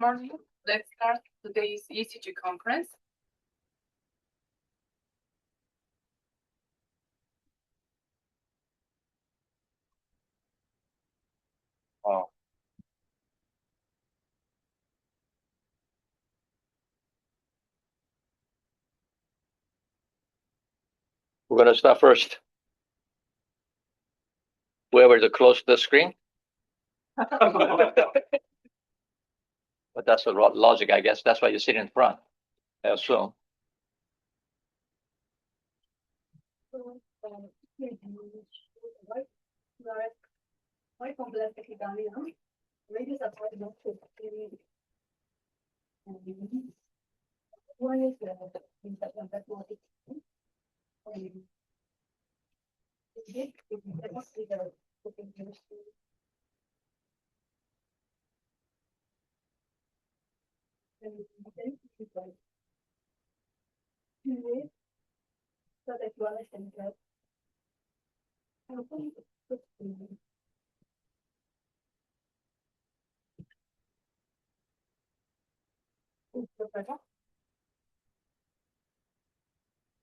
Morning. Let's start today's ECG conference. Oh. We're going to start first. Whoever's close to the screen. But that's the logic, I guess. That's why you sit in front. I assume.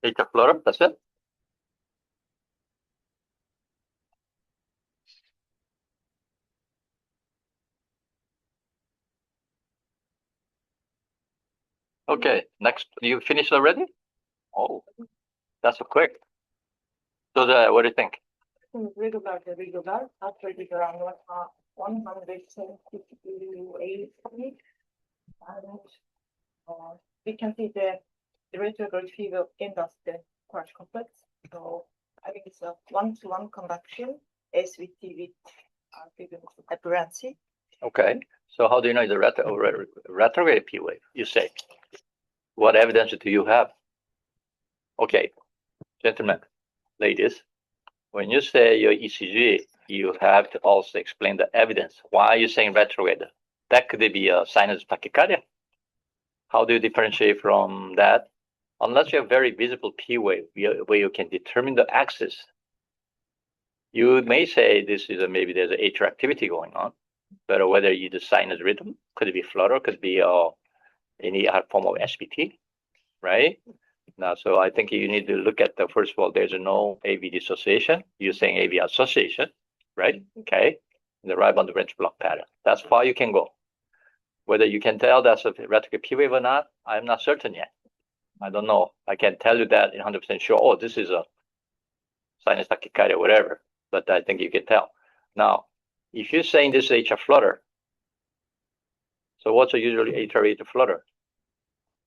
It's a flutter, that's it. Okay, next. You finished already? Oh, that's so quick. So what do you think? Regular, after the ground 178. We can see the retrograde fever in the quartz complex. So I think it's a one-to-one conduction SVT with aberrancy. Okay, so how do you know the retrograde P wave? You say. What evidence do you have? Okay, gentlemen, ladies, when you say your ECG, you have to also explain the evidence. Why are you saying retrograde? That could be a sinus tachycardia. How do you differentiate from that? Unless you have very visible P wave where you can determine the axis, you may say this is maybe there's an atrial activity going on, but whether you the sinus rhythm, could it be flutter, could be any other form of SPT, right? Now, so I think you need to look at first of all, there's no AV dissociation. You're saying AV association, right? Okay. The right bundle branch block pattern. That's far you can go. Whether you can tell that's a retrograde P wave or not, I'm not certain yet. I don't know. I can't tell you that 100% sure. Oh, this is a sinus tachycardia, whatever. But I think you can tell. Now, if you're saying this is atrial flutter, so what's usually atrial rate of flutter?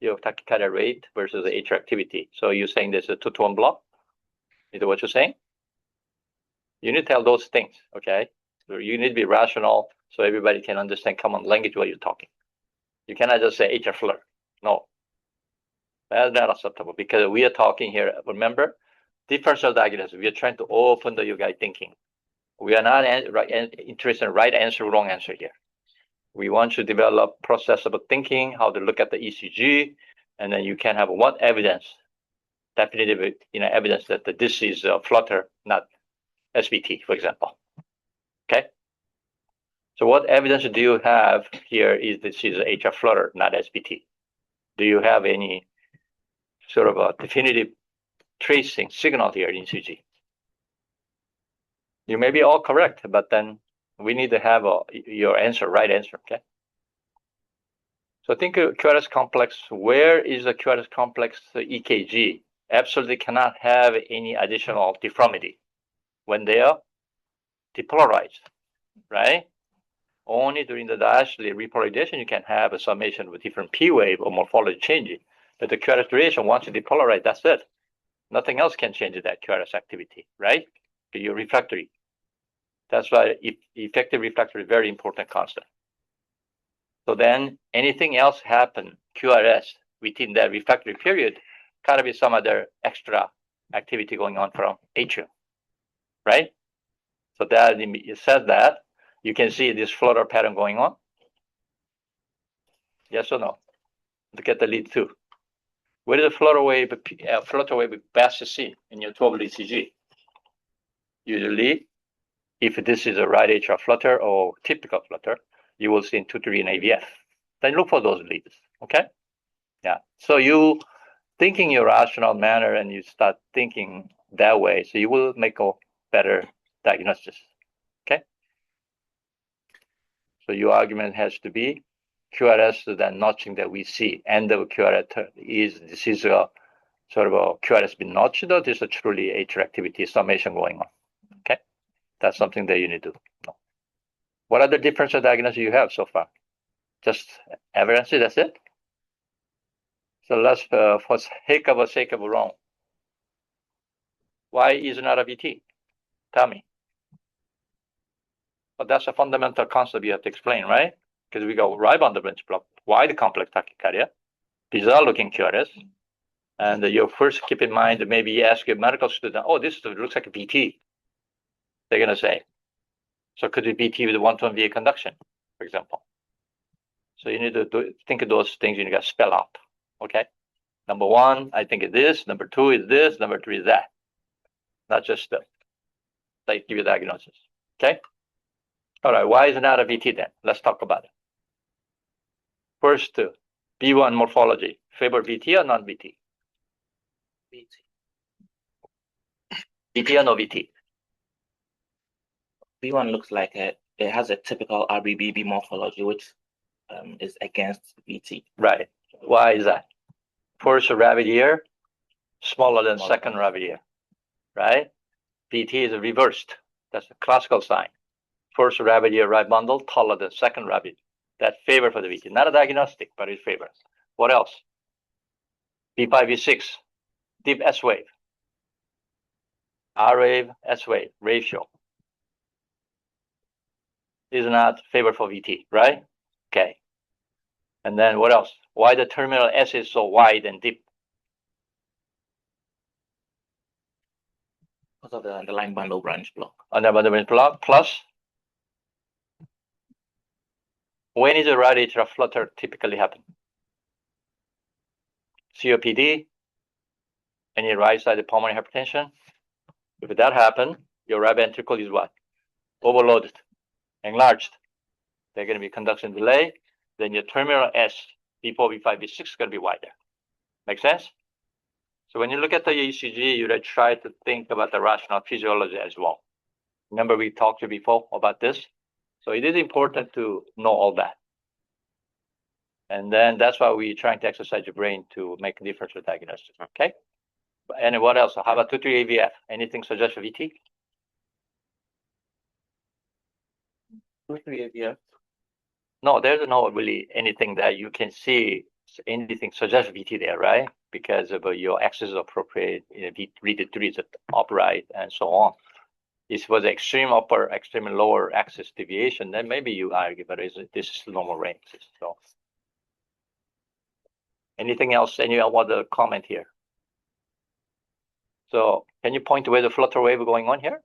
Your tachycardia rate versus the atrial activity. So you're saying there's a 2-to-1 block? Is that what you're saying? You need to tell those things, okay? So you need to be rational so everybody can understand common language while you're talking. You cannot just say atrial flutter. No. That's not acceptable because we are talking here, remember, differential diagnosis. We are trying to open the guy thinking. We are not interested in right answer, wrong answer here. We want to develop process of thinking, how to look at the ECG, and then you can have what evidence, definitive evidence that this is a flutter, not SVT, for example. Okay. So what evidence do you have here is this is atrial flutter, not SVT? Do you have any sort of a definitive tracing signal here in ECG? You may be all correct, but then we need to have your answer, right answer, okay? So think of QRS complex. Where is the QRS complex EKG? Absolutely cannot have any additional deformity when they are depolarized, right? Only during the diastole repolarization you can have a summation with different P wave or morphology changing. But the QRS duration, once you depolarize, that's it. Nothing else can change that QRS activity, right? Your refractory. That's why effective refractory is very important constant. So then anything else happen, QRS, within that refractory period, gotta be some other extra activity going on from atrium, right? So that it says that you can see this flutter pattern going on. Yes or no? Look at the lead 2. Where is the flutter wave best to see in your 12 lead ECG? Usually, if this is a right atrial flutter or typical flutter, you will see in 2-3 in AVF. then look for those leads. Okay. Yeah. So you thinking your rational manner and you start thinking that way, so you will make a better diagnosis. Okay. So your argument has to be QRS, that notching that we see, end of QRS is this is a sort of a QRS been notched, or this is a truly HR activity summation going on. Okay. That's something that you need to know. What other differential diagnosis you have so far? Just evidence, that's it? So let's, for sake of wrong, why is not a VT? Tell me. But that's a fundamental concept you have to explain, right? Because we go right on the branch block, wide complex tachycardia, bizarre looking QRS. And you first keep in mind, maybe you ask a medical student, oh, this looks like a VT. They're going to say, so could it be VT with one-to-one VA conduction, for example? So you need to think of those things you need to spell out, okay? Number one, I think it is. Number two is this. Number three is that. Not just like give you diagnosis, okay? All right, why is it not a VT then? Let's talk about it. First, B1 morphology, favor VT or non-VT? VT. VT or no VT? B1 looks like it has a typical RBBB morphology, which is against VT. Right. Why is that? First rabbit ear, smaller than Smaller. second rabbit ear, right? VT is reversed. That's a classical sign. First rabbit ear right bundle, taller than second rabbit. That favor for the VT. Not a diagnostic, but it favors. What else? B5, B6, deep S wave. R wave, S wave, ratio. Is not favor for VT, right? Okay. And then what else? Why the terminal S is so wide and deep? Because of the underlying bundle branch block. Underbundlement block plus. When is the right atrial flutter typically happen? COPD, any right-sided pulmonary hypertension. If that happen, your right ventricle is what? Overloaded, enlarged. They're going to be conduction delay. Then your terminal S, B4, B5, B6 is going to be wider. Make sense? So when you look at the ECG, you try to think about the rational physiology as well. Remember we talked to you before about this? So it is important to know all that. And then that's why we're trying to exercise your brain to make a differential diagnosis, okay? And what else? How about 2-3 AVF? Anything suggest VT? 2-3 AVF. No, there's no really anything that you can see, anything suggest VT there, right? Because of your axis is appropriate, read the trees upright and so on. If it was extreme upper, extreme lower axis deviation, then maybe you argue, but this is normal range. So anything else? Any other comment here? So can you point to where the flutter wave is going on here?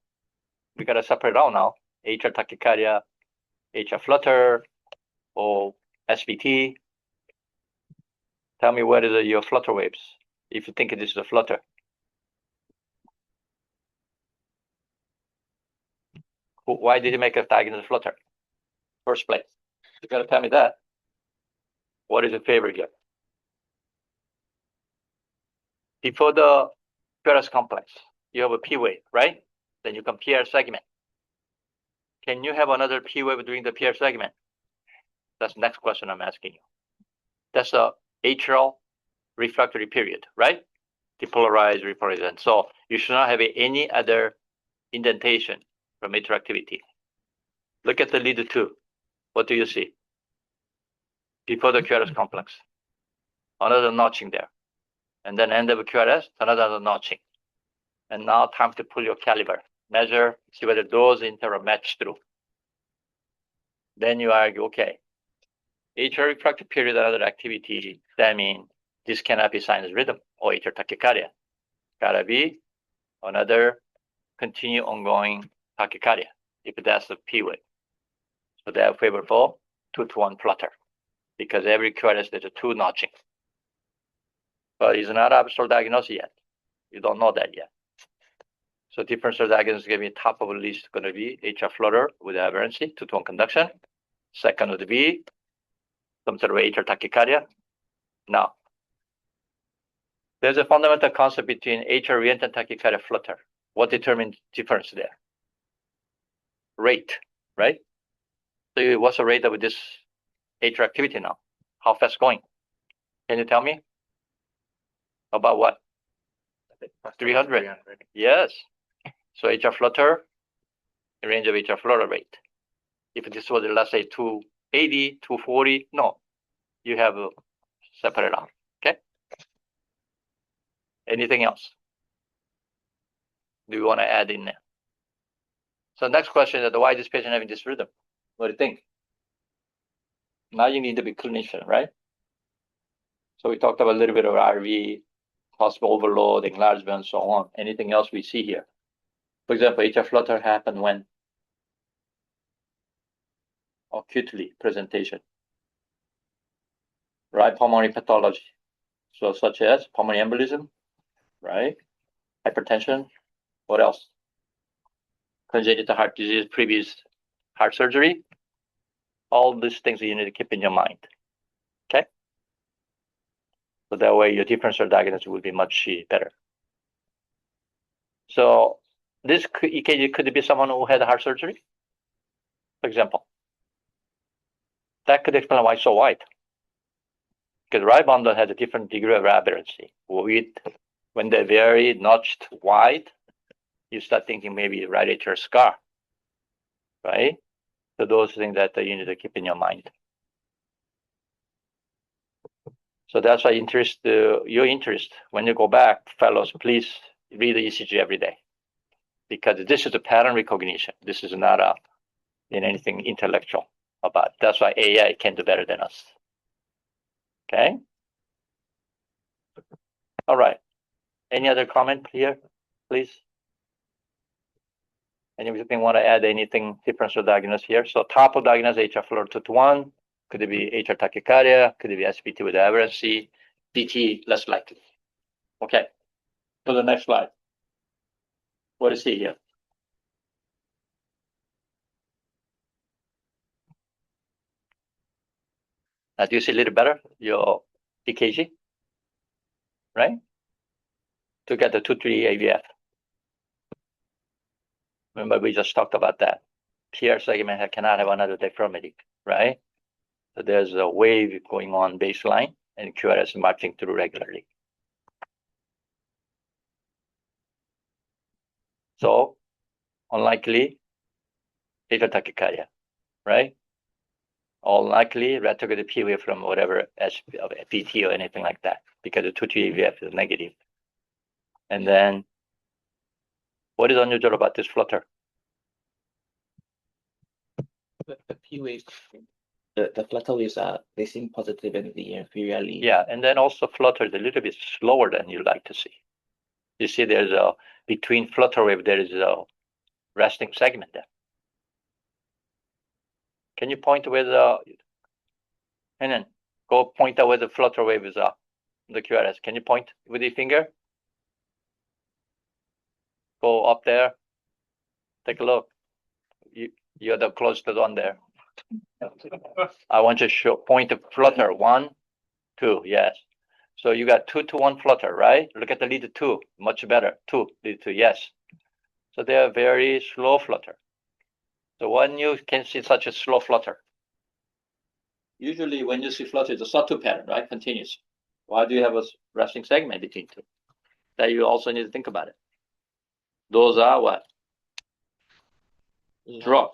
We got to separate out now. atrial tachycardia, atrial flutter, or SVT. Tell me where is your flutter waves, if you think this is a flutter. Why did you make a diagnosis of flutter? First place. You got to tell me that. What is your favorite here? Before the QRS complex, you have a P wave, right? Then you come PR segment. Can you have another P wave during the PR segment? That's the next question I'm asking you. That's a atrial refractory period, right? Depolarized, repolarized. So you should not have any other indentation from atrial activity. Look at the lead 2. What do you see? Before the QRS complex. Another notching there. And then end of QRS, another notching. And now time to pull your caliber. Measure, see whether those intervals match through. Then you argue, okay, atrial refractory period, another activity, that means this cannot be sinus rhythm or atrial tachycardia. Gotta be another continue ongoing tachycardia, if that's the P wave. So they are favorable 2-to-1 flutter, because every QRS there's a 2 notching. But it's not absolute diagnosis yet. You don't know that yet. So differential diagnosis is going to be top of the list, going to be atrial flutter with aberrancy, 2-to-1 conduction. Second would be some sort of atrial tachycardia? No. There's a fundamental concept between atrial reentry and tachycardia flutter. What determines difference there? Rate, right? So what's the rate of this atrial activity now? How fast going? Can you tell me? About what? 300. Yes. So atrial flutter, the range of atrial flutter rate. If this was, let's say, 280, 240, no, you have to separate out. Okay. Anything else? Do you want to add in there? So next question is, why is this patient having this rhythm? What do you think? Now you need to be clinician, right? So we talked about a little bit of RV, possible overload, enlargement, and so on. Anything else we see here? For example, atrial flutter happened when? Acutely presentation, right? Pulmonary pathology. So such as pulmonary embolism, right? Hypertension. What else? Congenital heart disease, previous heart surgery. All these things you need to keep in your mind. Okay? So that way your differential diagnosis will be much better. So this EKG could be someone who had heart surgery, for example. That could explain why it's so wide. Because right bundle has a different degree of aberrancy. When they're very notched wide, you start thinking maybe right atrial scar, right? So those things that you need to keep in your mind. So that's why your interest, when you go back, fellows, please read the ECG every day. Because this is a pattern recognition. This is not anything intellectual about it. That's why AI can do better than us. Okay? All right. Any other comment here, please? Anything want to add anything differential diagnosis here? So top of diagnosis, atrial flutter 2-1. Could it be atrial tachycardia? Could it be SVT with aberrancy? VT, less likely. Okay. To the next slide. What is he here? Now, do you see a little better your EKG? Right? To get the 2-3 AVF. Remember, we just talked about that. PR segment cannot have another deformity, right? So there's a wave going on baseline and QRS marching through regularly. So unlikely atrial tachycardia, right? Unlikely retrograde P wave from whatever PT or anything like that, because the 2-3 AVF is negative. And then what is unusual about this flutter? The P waves, the flutter waves they seem positive in the inferior lead. Yeah, and then also flutter is a little bit slower than you like to see. You see there's between flutter wave, there is a resting segment there. Can you point where and then go point out where the flutter wave is the QRS. Can you point with your finger? Go up there. Take a look. You're the closest one there. I want you to point the flutter. 1, 2, yes. So you got 2-1 flutter, right? Look at the lead 2, much better. 2, lead 2, yes. So they are very slow flutter. So when you can see such a slow flutter, usually when you see flutter, it's a sawtooth pattern, right? Continuous. Why do you have a resting segment between 2? That you also need to think about it. Those are what? Drug.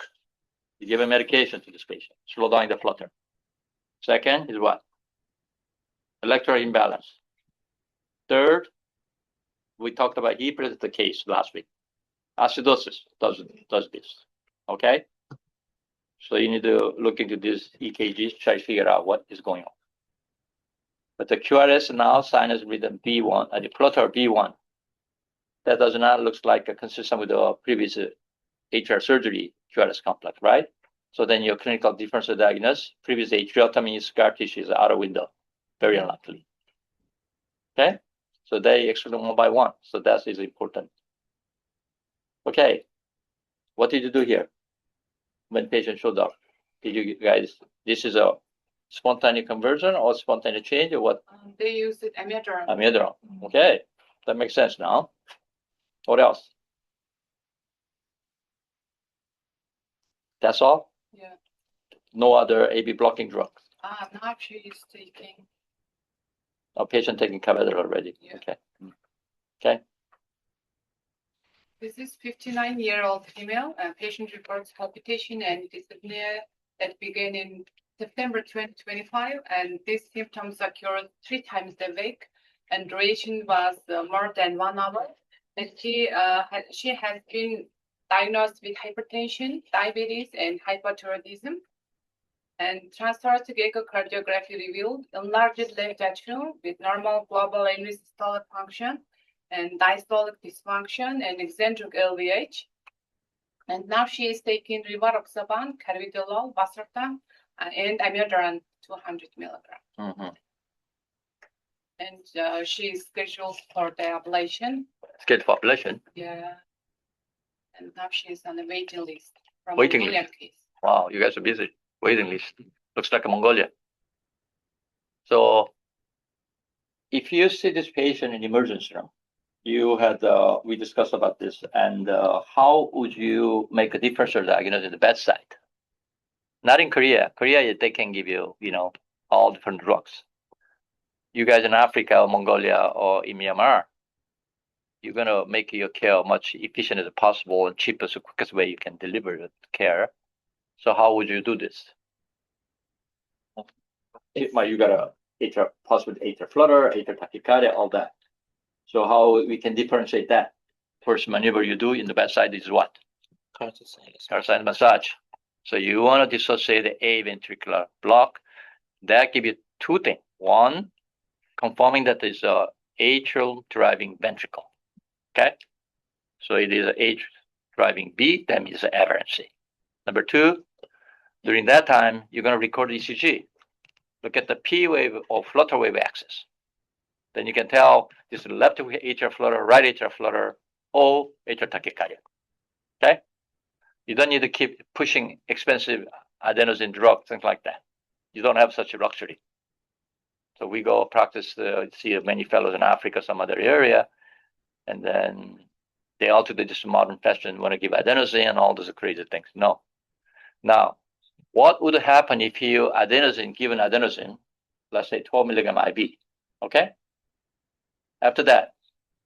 You give a medication to this patient, slow down the flutter. Second is what? Electrical imbalance. Third, we talked about, he presented the case last week. Acidosis does this. Okay? So you need to look into this EKG, try to figure out what is going on. But the QRS now, sinus rhythm B1, the flutter B1, that does not look like consistent with the previous atrial surgery QRS complex, right? So then your clinical differential diagnosis, previous atriotomy, scar tissue is out of window. Very unlikely. Okay? So they exclude one by one. So that is important. Okay. What did you do here when patient showed up? Did you guys, this is Spontaneous conversion or spontaneous change or what? They use it amiodarone. Amiodarone. Okay, that makes sense now. What else? That's all? Yeah. No other AB blocking drugs? Now she is taking. A patient taking Cabeter already? Yeah. Okay. Okay. This is 59-year-old female. Patient reports palpitation and dyspnea that began in September 2025, and these symptoms occurred 3 times a week, and duration was more than 1 hour. And she has been diagnosed with hypertension, diabetes, and hypothyroidism. And transthoracic echocardiography revealed enlarged left atrium with normal global aneurysm systolic function and diastolic dysfunction and eccentric LVH. And now she is taking rivaroxaban, carvedilol, valsartan, and amiodarone 200 milligrams. Mm-hmm. And she is scheduled for the ablation. Scheduled for ablation? Yeah. And now she is on the waiting list from Waiting Mongolian list. case. Wow, you guys are busy. Waiting list. Looks like a Mongolia. So if you see this patient in emergency room, you had, we discussed about this, and how would you make a differential diagnosis at the bedside? Not in Korea. Korea, they can give you, all different drugs. You guys in Africa or Mongolia or in Myanmar, you're going to make your care much efficient as possible and cheapest, quickest way you can deliver the care. So how would you do this? You got a atrial possible atrial flutter, atrial tachycardia, all that. So how we can differentiate that? First maneuver you do in the bedside is what? Carotid massage. So you want to dissociate the aventricular block. That give you 2 things. One, confirming that there's a atrial driving ventricle. Okay? So it is a atrial driving beat, that means an aberrancy. Number 2, during that time, you're going to record ECG. Look at the P wave or flutter wave axis. Then you can tell this is left atrial flutter, right atrial flutter, or atrial tachycardia. Okay? You don't need to keep pushing expensive adenosine drugs, things like that. You don't have such a luxury. So we go practice, see many fellows in Africa, some other area, and then they all do this modern fashion, want to give adenosine and all those crazy things. No. Now, what would happen if you given adenosine, let's say 12 milligram IV, okay? After that,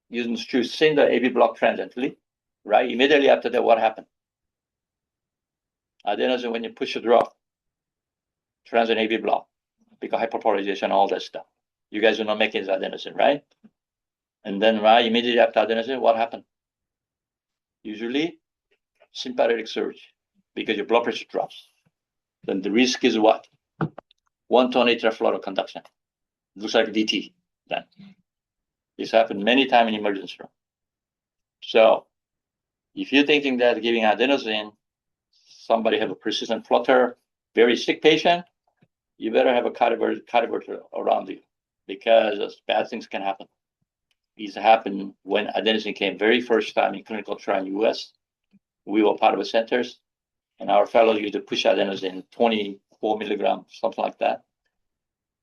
you choose send the AB block transiently, right? Immediately after that, what happened? Adenosine, when you push the drug, transient AB block, because hyperpolarization, all that stuff. You guys are not making adenosine, right? And then, right, immediately after adenosine, what happened? Usually, sympathetic surge, because your blood pressure drops. Then the risk is what? 1-ton atrial flutter conduction. Looks like DT then. This happened many times in emergency room. So if you're thinking that giving adenosine, somebody have a persistent flutter, very sick patient, you better have a cardioverter around you because bad things can happen. These happened when adenosine came very first time in clinical trial in US. We were part of the centers, and our fellows used to push adenosine 24 milligrams, something like that.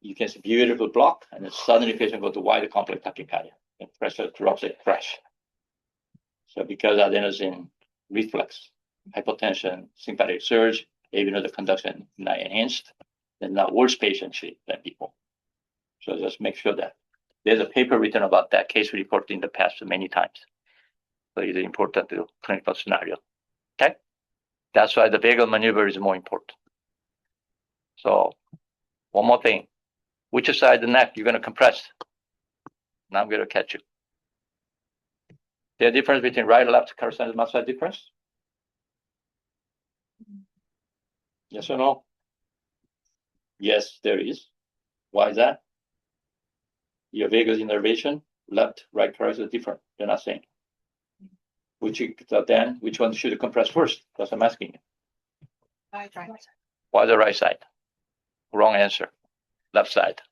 You can see beautiful block, and then suddenly patient go to wider complex tachycardia, and pressure drops like crash. So because adenosine reflex, hypotension, sympathetic surge, even though the conduction not enhanced, then now worse patient shape than people. So just make sure that there's a paper written about that case report in the past many times. So it's important to clinical scenario. Okay? That's why the vagal maneuver is more important. So one more thing. Which side of the neck you're going to compress? Now I'm going to catch you. There's a difference between right and left carotid massage difference? Yes or no? Yes, there is. Why is that? Your vagus innervation, left, right carotid is different. They're not same. Which one should you compress first? That's what I'm asking you. Right. Why the right side? Wrong answer. Left side.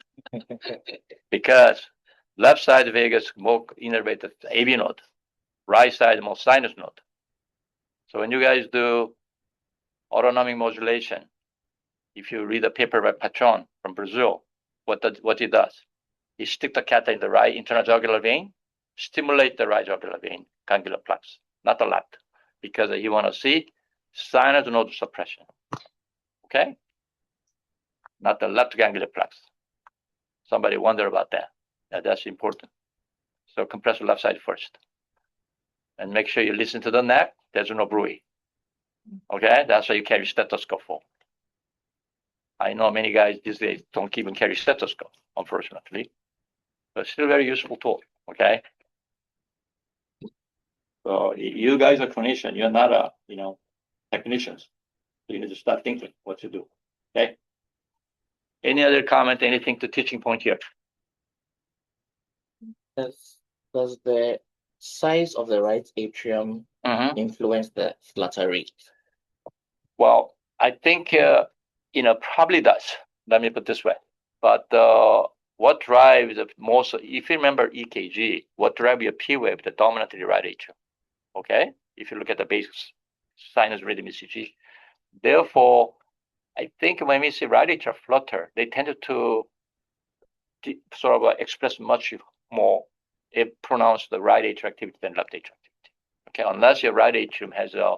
Because left side vagus more innervated AV node, right side more sinus node. So when you guys do autonomic modulation, if you read a paper by Patron, from Brazil. What he does, he stick the catheter in the right internal jugular vein, stimulate the right jugular vein, ganglion plexus, not the left, because he want to see sinus node suppression. Okay, not the left ganglion plexus. Somebody wonder about that. That's important. So compress the left side first, and make sure you listen to the neck. There's no bruit. Okay, that's why you carry stethoscope for. I know many guys these days don't even carry stethoscope, unfortunately, but still very useful tool. Okay. So you guys are clinicians. You're not technicians. So you need to start thinking what to do. Okay. Any other comment? Anything to teaching point here? Does the size of the right atrium influence the flutter rate? Well, I think probably does. Let me put it this way. But what drives the most? If you remember EKG, what drives your P wave? The dominantly right atrium. Okay. If you look at the basic sinus rhythm ECG, therefore, I think when we see right atrial flutter, they tend to sort of express much more pronounced the right atrial activity than left atrial activity. Okay, unless your right atrium has a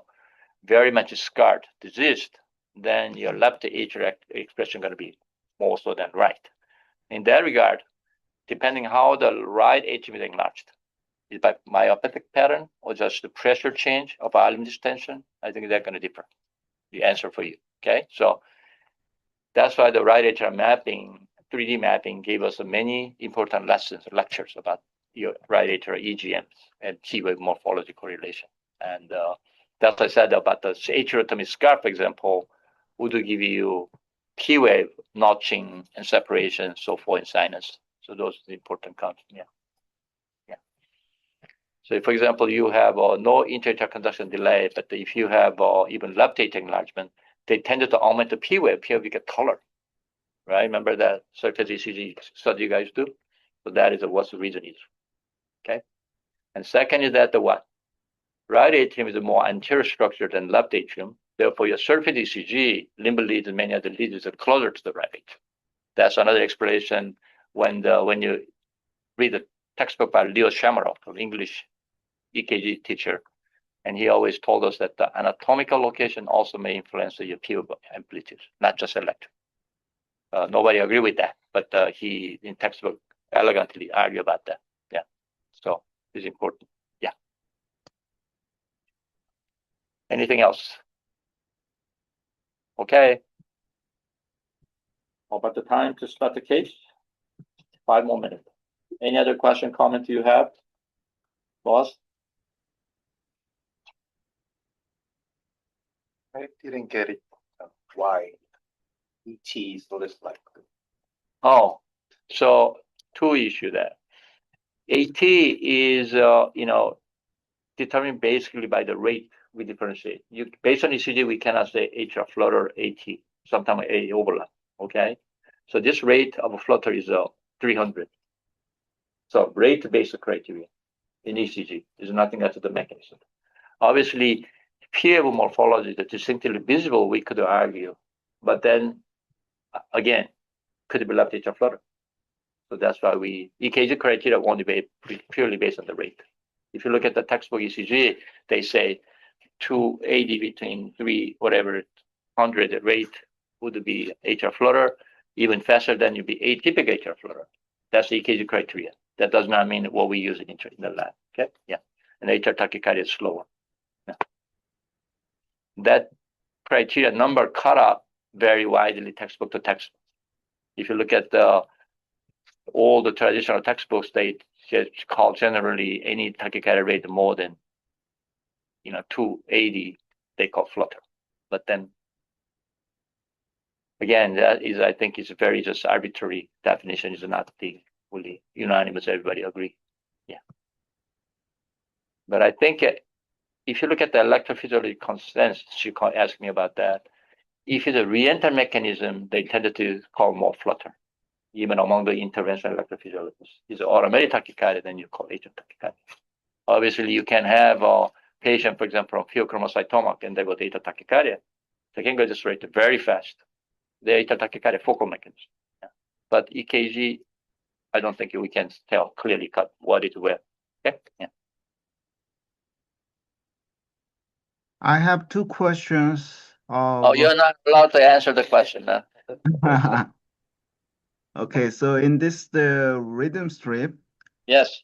very much scarred, diseased, then your left atrial expression going to be more so than right. In that regard, depending how the right atrium is enlarged, is by myopathic pattern or just the pressure change of limb distension, I think that's going to differ. The answer for you. Okay, so that's why the right atrial mapping, 3D mapping, gave us many important lectures about your right atrial EGMs and T wave morphology correlation. And that's what I said about the atriotomy scar, for example, would give you T wave notching and separation, so forth in sinus. So those are the important concepts. Yeah. So, for example, you have no intra-atrial conduction delay, but if you have even left atrial enlargement, they tended to augment the P wave. P wave get taller, right? Remember that surface ECG study you guys do? So that is what the reason is. Okay. And second is that the what? Right atrium is a more anterior structure than left atrium. Therefore, your surface ECG, limb leads, and many other leads are closer to the right atrium. That's another explanation when you read the textbook by Leo Shamaroff, an English EKG teacher, and he always told us that the anatomical location also may influence your P wave amplitude, not just electric. Nobody agree with that, but he in textbook elegantly argue about that. Yeah, so it's important. Yeah. Anything else? Okay. How about the time to start the case? 5 more minutes. Any other question, comment you have, boss? I didn't get it. Why ET is less likely? Oh, so 2 issues there. AT is determined basically by the rate we differentiate. Based on ECG, we cannot say atrial flutter AT. Sometimes A overlap. Okay, so this rate of a flutter is 300. So rate-based criteria in ECG is nothing else than the mechanism. Obviously, PF morphology that is distinctly visible, we could argue, but then again, could be left atrial flutter. So that's why EKG criteria won't be purely based on the rate. If you look at the textbook ECG, they say 280 between 300 rate would be atrial flutter. Even faster than you'd be atypical atrial flutter. That's the EKG criteria. That does not mean what we use in the lab. Okay, yeah, and atrial tachycardia is slower. Yeah. That criteria number cut up very widely textbook to textbook. If you look at all the traditional textbooks, they just call generally any tachycardia rate more than 280, they call flutter. But then again, that is, I think, is a very just arbitrary definition. Is not the fully unanimous. Everybody agree. Yeah. But I think if you look at the electrophysiology consensus, you can't ask me about that. If it's a re-enter mechanism, they tended to call more flutter, even among the interventional electrophysiologists. It's automatic tachycardia, then you call atrial tachycardia. Obviously, you can have a patient, for example, from pheochromocytoma, and they go to atrial tachycardia. They can go this rate very fast. The atrial tachycardia focal mechanism. but EKG, I don't think we can tell clearly cut what is where. Okay, yeah. I have two questions. Oh, you're not allowed to answer the question. Huh? Okay, so in this the rhythm strip, Yes.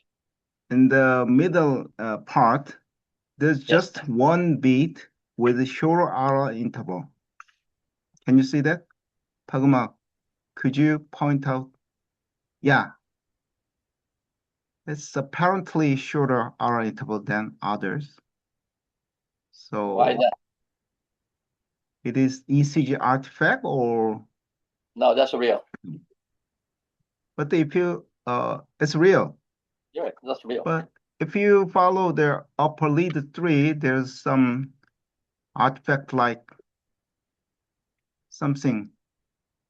in the middle part, there's Yes. just one beat with a shorter hour interval. Can you see that? Paguma, could you point out? Yeah. It's apparently shorter hour interval than others. So Why that? it is ECG artifact or, No, that's real. but if you, it's real. You're right. That's real. But if you follow the upper lead 3, there's some artifact like something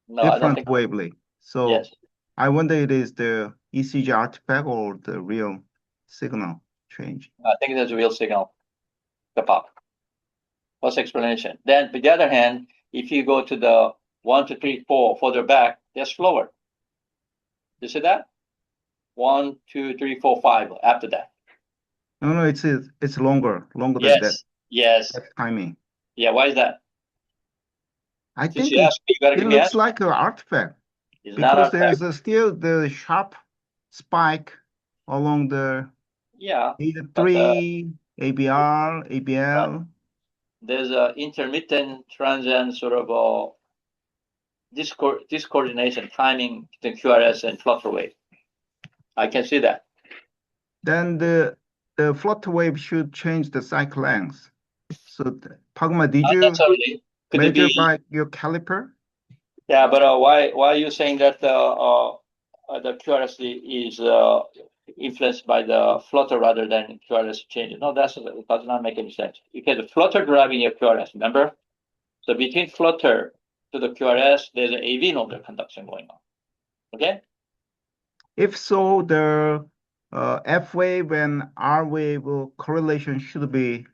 No, I don't different think. wavelength. So Yes. I wonder it is the ECG artifact or the real signal change. I think there's a real signal. The pop. What's the explanation? Then, on the other hand, if you go to the 1, 2, 3, 4 further back, they're slower. You see that? 1, 2, 3, 4, 5 after that. No, it's longer than that. Yes. Yes. That timing. Yeah. Why is that? I Since think you asked me, you gotta it give me looks answer. like an artifact It's not because artifact. there's still the sharp spike along the Yeah. E3, ABR, ABL. There's a intermittent transient sort of discoordination timing between QRS and flutter wave. I can see that. Then the flutter wave should change the cycle length. So Pagma, did Not you necessarily. Could it measure be? by your caliper? Yeah, but why are you saying that the QRS is influenced by the flutter rather than QRS changes? No, it does not make any sense. Because the flutter driving your QRS, remember? So between flutter to the QRS, there's an AV nodal conduction going on. Okay? If so, the F wave and R wave correlation should be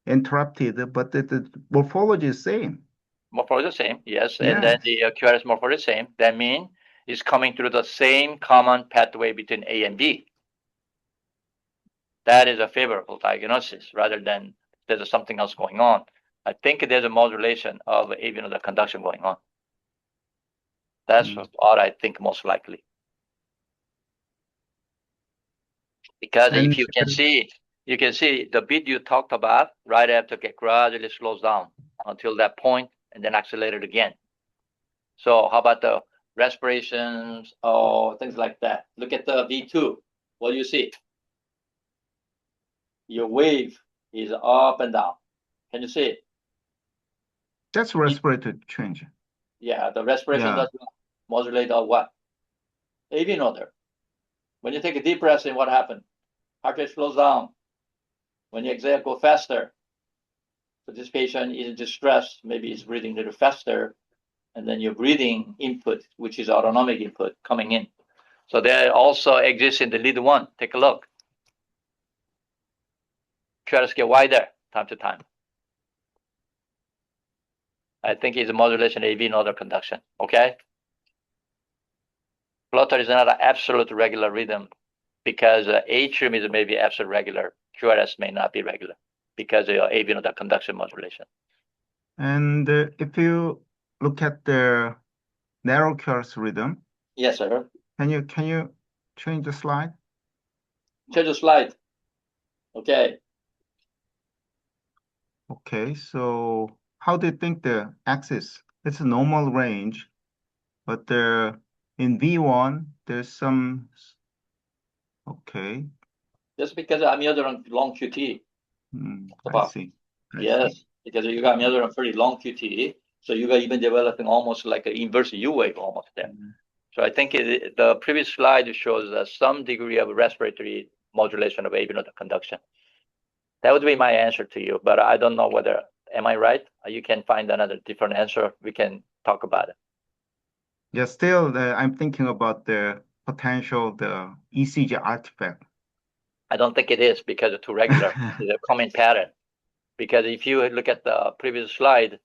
interrupted, but the morphology is same. Morphology is the same, yes. Yeah. And then the QRS morphology is the same. That means it's coming through the same common pathway between A and B. That is a favorable diagnosis rather than there's something else going on. I think there's a modulation of AV nodal conduction going on. That's what I think most likely. Because And if you can see the beat you talked about right after it gradually slows down until that point and then accelerated again. So how about the respirations or things like that? Look at the V2. What do you see? Your wave is up and down. Can you see it? that's respiratory change. Yeah, the respiration does modulate of what? AV nodal. When you take a deep breath in, what happens? Heart rate slows down. When you exhale, go faster. So this patient is in distress, maybe he's breathing a little faster, and then your breathing input, which is autonomic input, coming in. So that also exists in the lead 1. Take a look. QRS get wider time to time. I think it's a modulation AV nodal conduction. Okay? Flutter is not an absolute regular rhythm because atrium is maybe absolute regular. QRS may not be regular because of AV nodal conduction modulation. And if you look at the narrow QRS rhythm, Yes, sir. can you change the slide? Change the slide. Okay. Okay, so how do you think the axis? It's a normal range, but in V1 there's some. Okay. Just because I'm under long QT. I see. Yes, because you got another pretty long QT, so you got even developing almost like an inverse U wave almost there. So I think the previous slide shows some degree of respiratory modulation of AV nodal conduction. That would be my answer to you, but I don't know whether, am I right? You can find another different answer. We can talk about it. Yeah, still I'm thinking about the potential, the ECG artifact. I don't think it is because it's too regular. It's a common pattern. Because if you look at the previous slide,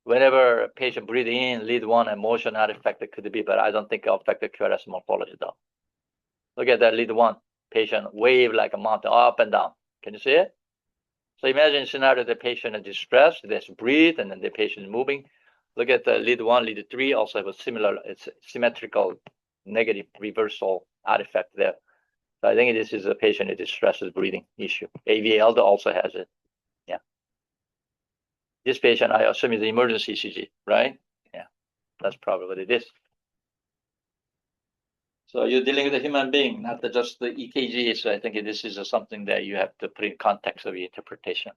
whenever a patient breathe in, lead one and motion artifact could be, but I don't think it'll affect the QRS morphology though. Look at that lead one patient wave like a mountain up and down. Can you see it? So imagine scenario the patient is distressed, they breathe, and then the patient is moving. Look at the lead one, lead three also have a similar, it's symmetrical negative reversal artifact there. So I think this is a patient in distress breathing issue. AVL also has it. Yeah. This patient, I assume, is the emergency ECG, right? Yeah, that's probably what it is. So you're dealing with a human being, not just the EKG. So I think this is something that you have to put in context of your interpretation.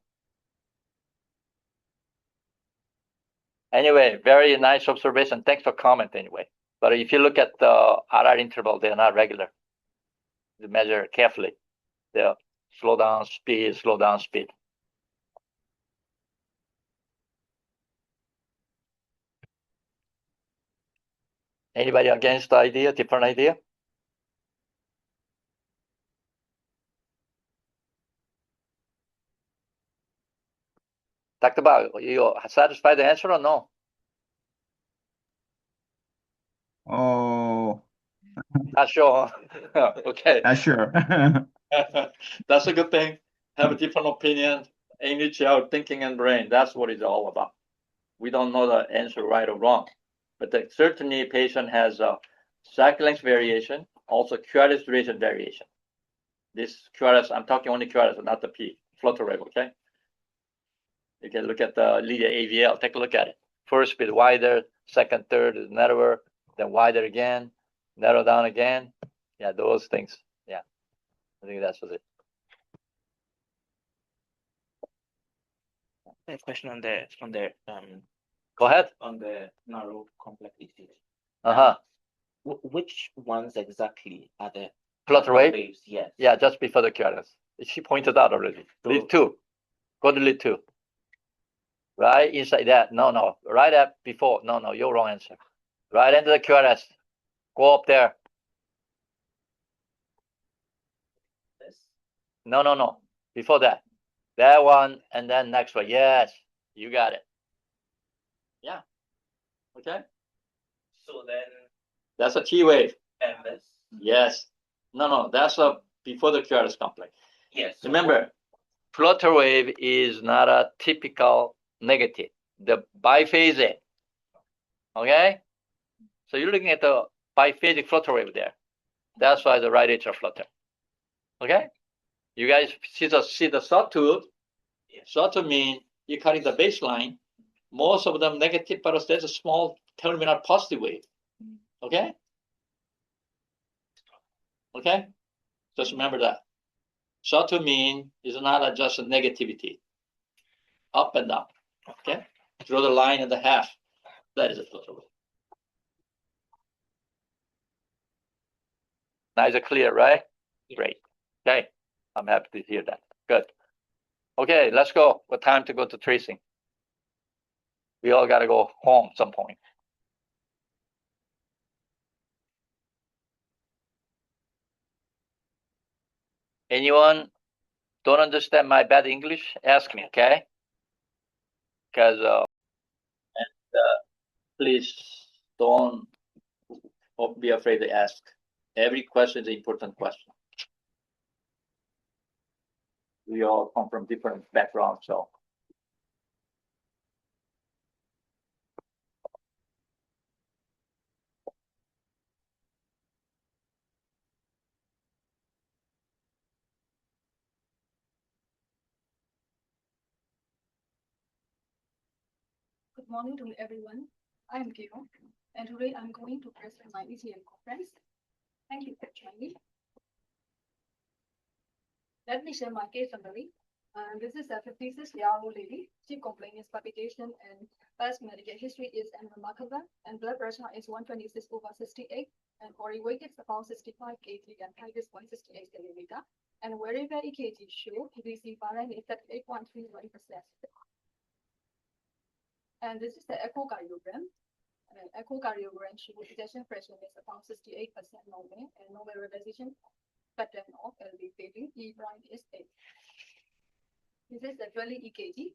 Anyway, very nice observation. Thanks for comment anyway. But if you look at the RR interval, they're not regular. You measure carefully. They're slow down speed, slow down speed. Anybody against the idea, different idea? Dr. Bao, you satisfied the answer or no? Oh, Not sure. Huh? Okay. sure. That's a good thing. Have a different opinion. Enrich our thinking and brain. That's what it's all about. We don't know the answer right or wrong, but certainly patient has a cycle length variation, also QRS duration variation. This QRS, I'm talking only QRS, not the P, flutter wave, okay? You can look at the leader AVL, take a look at it. First bit wider, second, third is narrower, then wider again, narrow down again. Yeah, those things. Yeah, I think that's what it. A question on the Go ahead. on the narrow complex ECG. Uh-huh. Which ones exactly are the Flutter wave? waves? Yes. Yeah, just before the QRS. She pointed out already. Lead two. Go to lead two. Right inside that. No. Right at before. No, you're wrong answer. Right into the QRS. Go up there. This. No. Before that. That one and then next one. Yes, you got it. Yeah. Okay. So then, That's a T wave. and this. Yes. No. That's a before the QRS complex. Yes. So Remember, flutter wave is not a typical negative. The biphasic. Okay. So you're looking at the biphasic flutter wave there. That's why the right atrial flutter. Okay. You guys see the sawtooth. Sawtooth mean you're cutting the baseline. Most of them negative, but there's a small terminal positive wave. Okay. Okay. Just remember that. Sawtooth mean is not just a negativity. Up and down. Okay. Draw the line in the half. That is a flutter wave. Now is it clear, right? Great. Okay. I'm happy to hear that. Good. Okay, let's go. What time to go to tracing? We all got to go home at some point. Anyone don't understand my bad English? Ask me, okay? Because please don't be afraid to ask. Every question is an important question. We all come from different backgrounds, so. Good morning to everyone. I am Gil, and today I'm going to present my EGM conference. Thank you for joining. Let me share my case summary. This is a 56-year-old lady. She complains palpitation and past medical history is unremarkable, and blood pressure is 126/68, and body weight is about 65 kg and height is 168 cm. And wherever EKG show, PVC variant is at 8.31%. And this is the echocardiogram. Echocardiogram shows ejection fraction is about 68% normal, and normal realization pattern of LV failing. E prime is 8. This is actually EKG,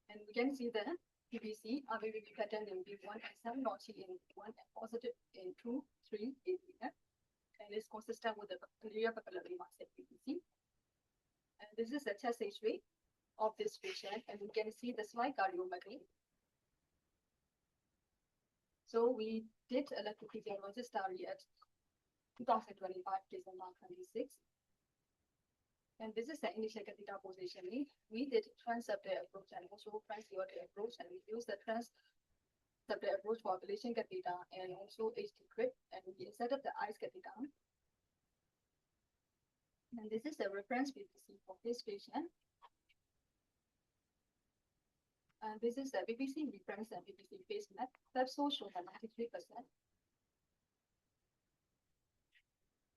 and we can see that PBC, RBB pattern in B1 and some notchy in B1 and positive in 2, 3, 8, and is consistent with the anterior papillary mass at PBC. And this is the chest H-ray of this patient, and you can see the slight cardiomegaly. So we did electrophysiology study at 2025 December 26. And this is the initial catheter positioning. We did transeptal approach and also transaortic approach, and we used the transeptal approach for ablation catheter and also HT grip, and we set up the ICE catheter. And this is the reference BBC for this patient. And this is the BBC reference and BBC face map. Pepso shows at 93%.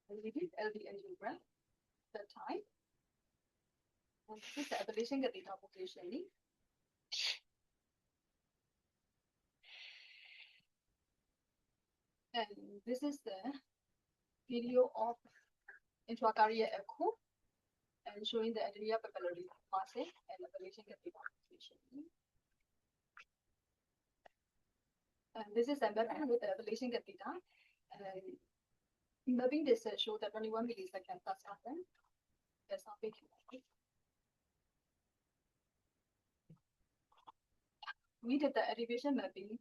And we did LV angiogram at that time. And this is the ablation catheter positioning. And this is the video of intracardiac echo and showing the anterior papillary massing and ablation catheter positioning. And this is embedded with the ablation catheter. And mapping this show that 21 millisecond plus happen. That's not big. We did the elevation mapping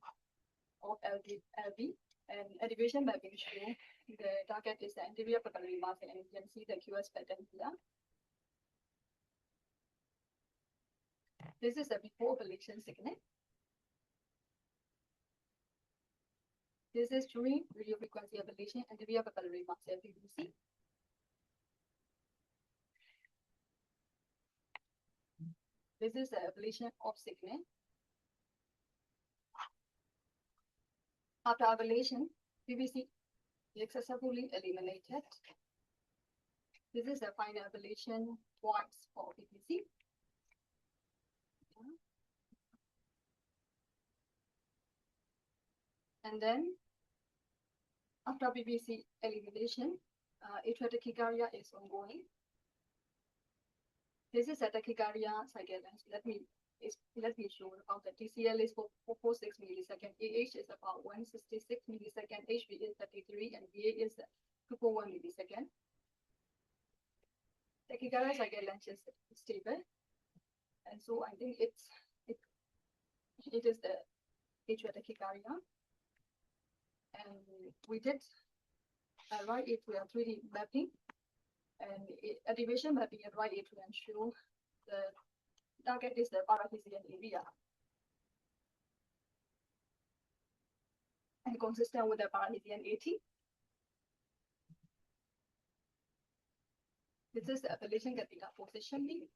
of LV, and elevation mapping show the target is the anterior papillary massing, and you can see the QS pattern here. This is the before ablation signal. This is during radiofrequency ablation anterior papillary massing PBC. This is the ablation of signal. After ablation, PBC is successfully eliminated. This is the final ablation points for PBC. And then, after PBC elimination, atrial tachycardia is ongoing. This is a tachycardia cycle length. Let me show about the TCL is 446 millisecond, AH is about 166 millisecond, HV is 33, and VA is 241 millisecond. Tachycardia cycle length is stable, and so I think it is the atrial tachycardia. And we did right atrial 3D mapping and elevation mapping at right atrium show the target is the paraphysian area. And consistent with the paraphysian AT. This is the ablation catheter positioning.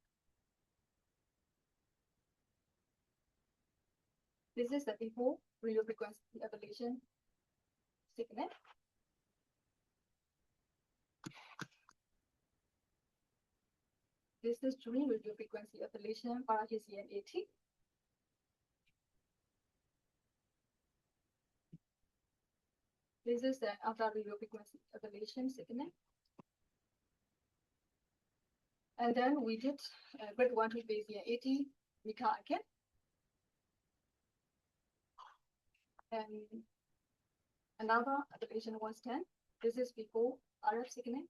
This is the before radiofrequency ablation signal. This is during radiofrequency ablation paraphysian AT. This is the after radiofrequency ablation signal. And then we did grade 1 to Bayesian AT Mika again. And another ablation was 10. This is before RF signal.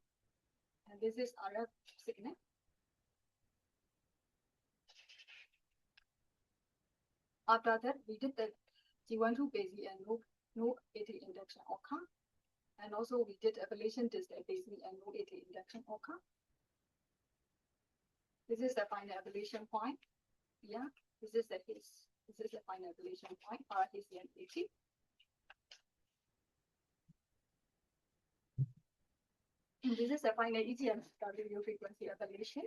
And this is RF signal. After that, we did the G12 Bayesian and no AT induction occur. And also we did ablation distal Bayesian and no AT induction occur. This is the final ablation point. Yeah, this is the case. This is the final ablation point, paraphysian AT. And this is the final EGM radiofrequency ablation.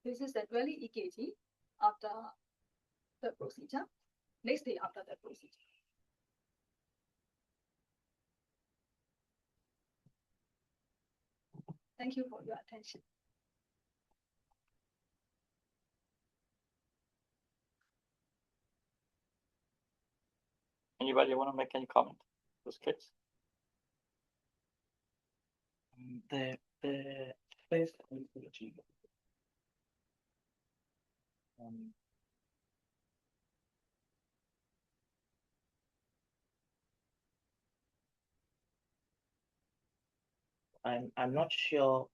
This is the 12 EKG after the procedure, next day after the procedure. Thank you for your attention. Anybody want to make any comment? Those kids? The please. I'm not sure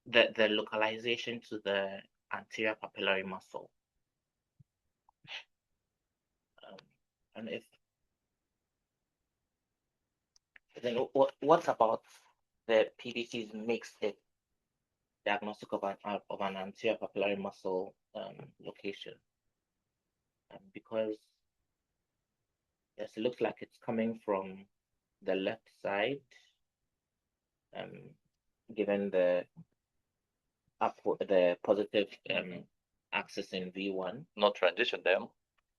the localization to the anterior papillary muscle. And if then what about the PBC's mixed diagnostic of an anterior papillary muscle location? Because yes, it looks like it's coming from the left side, given the positive axis in V1. No transition there.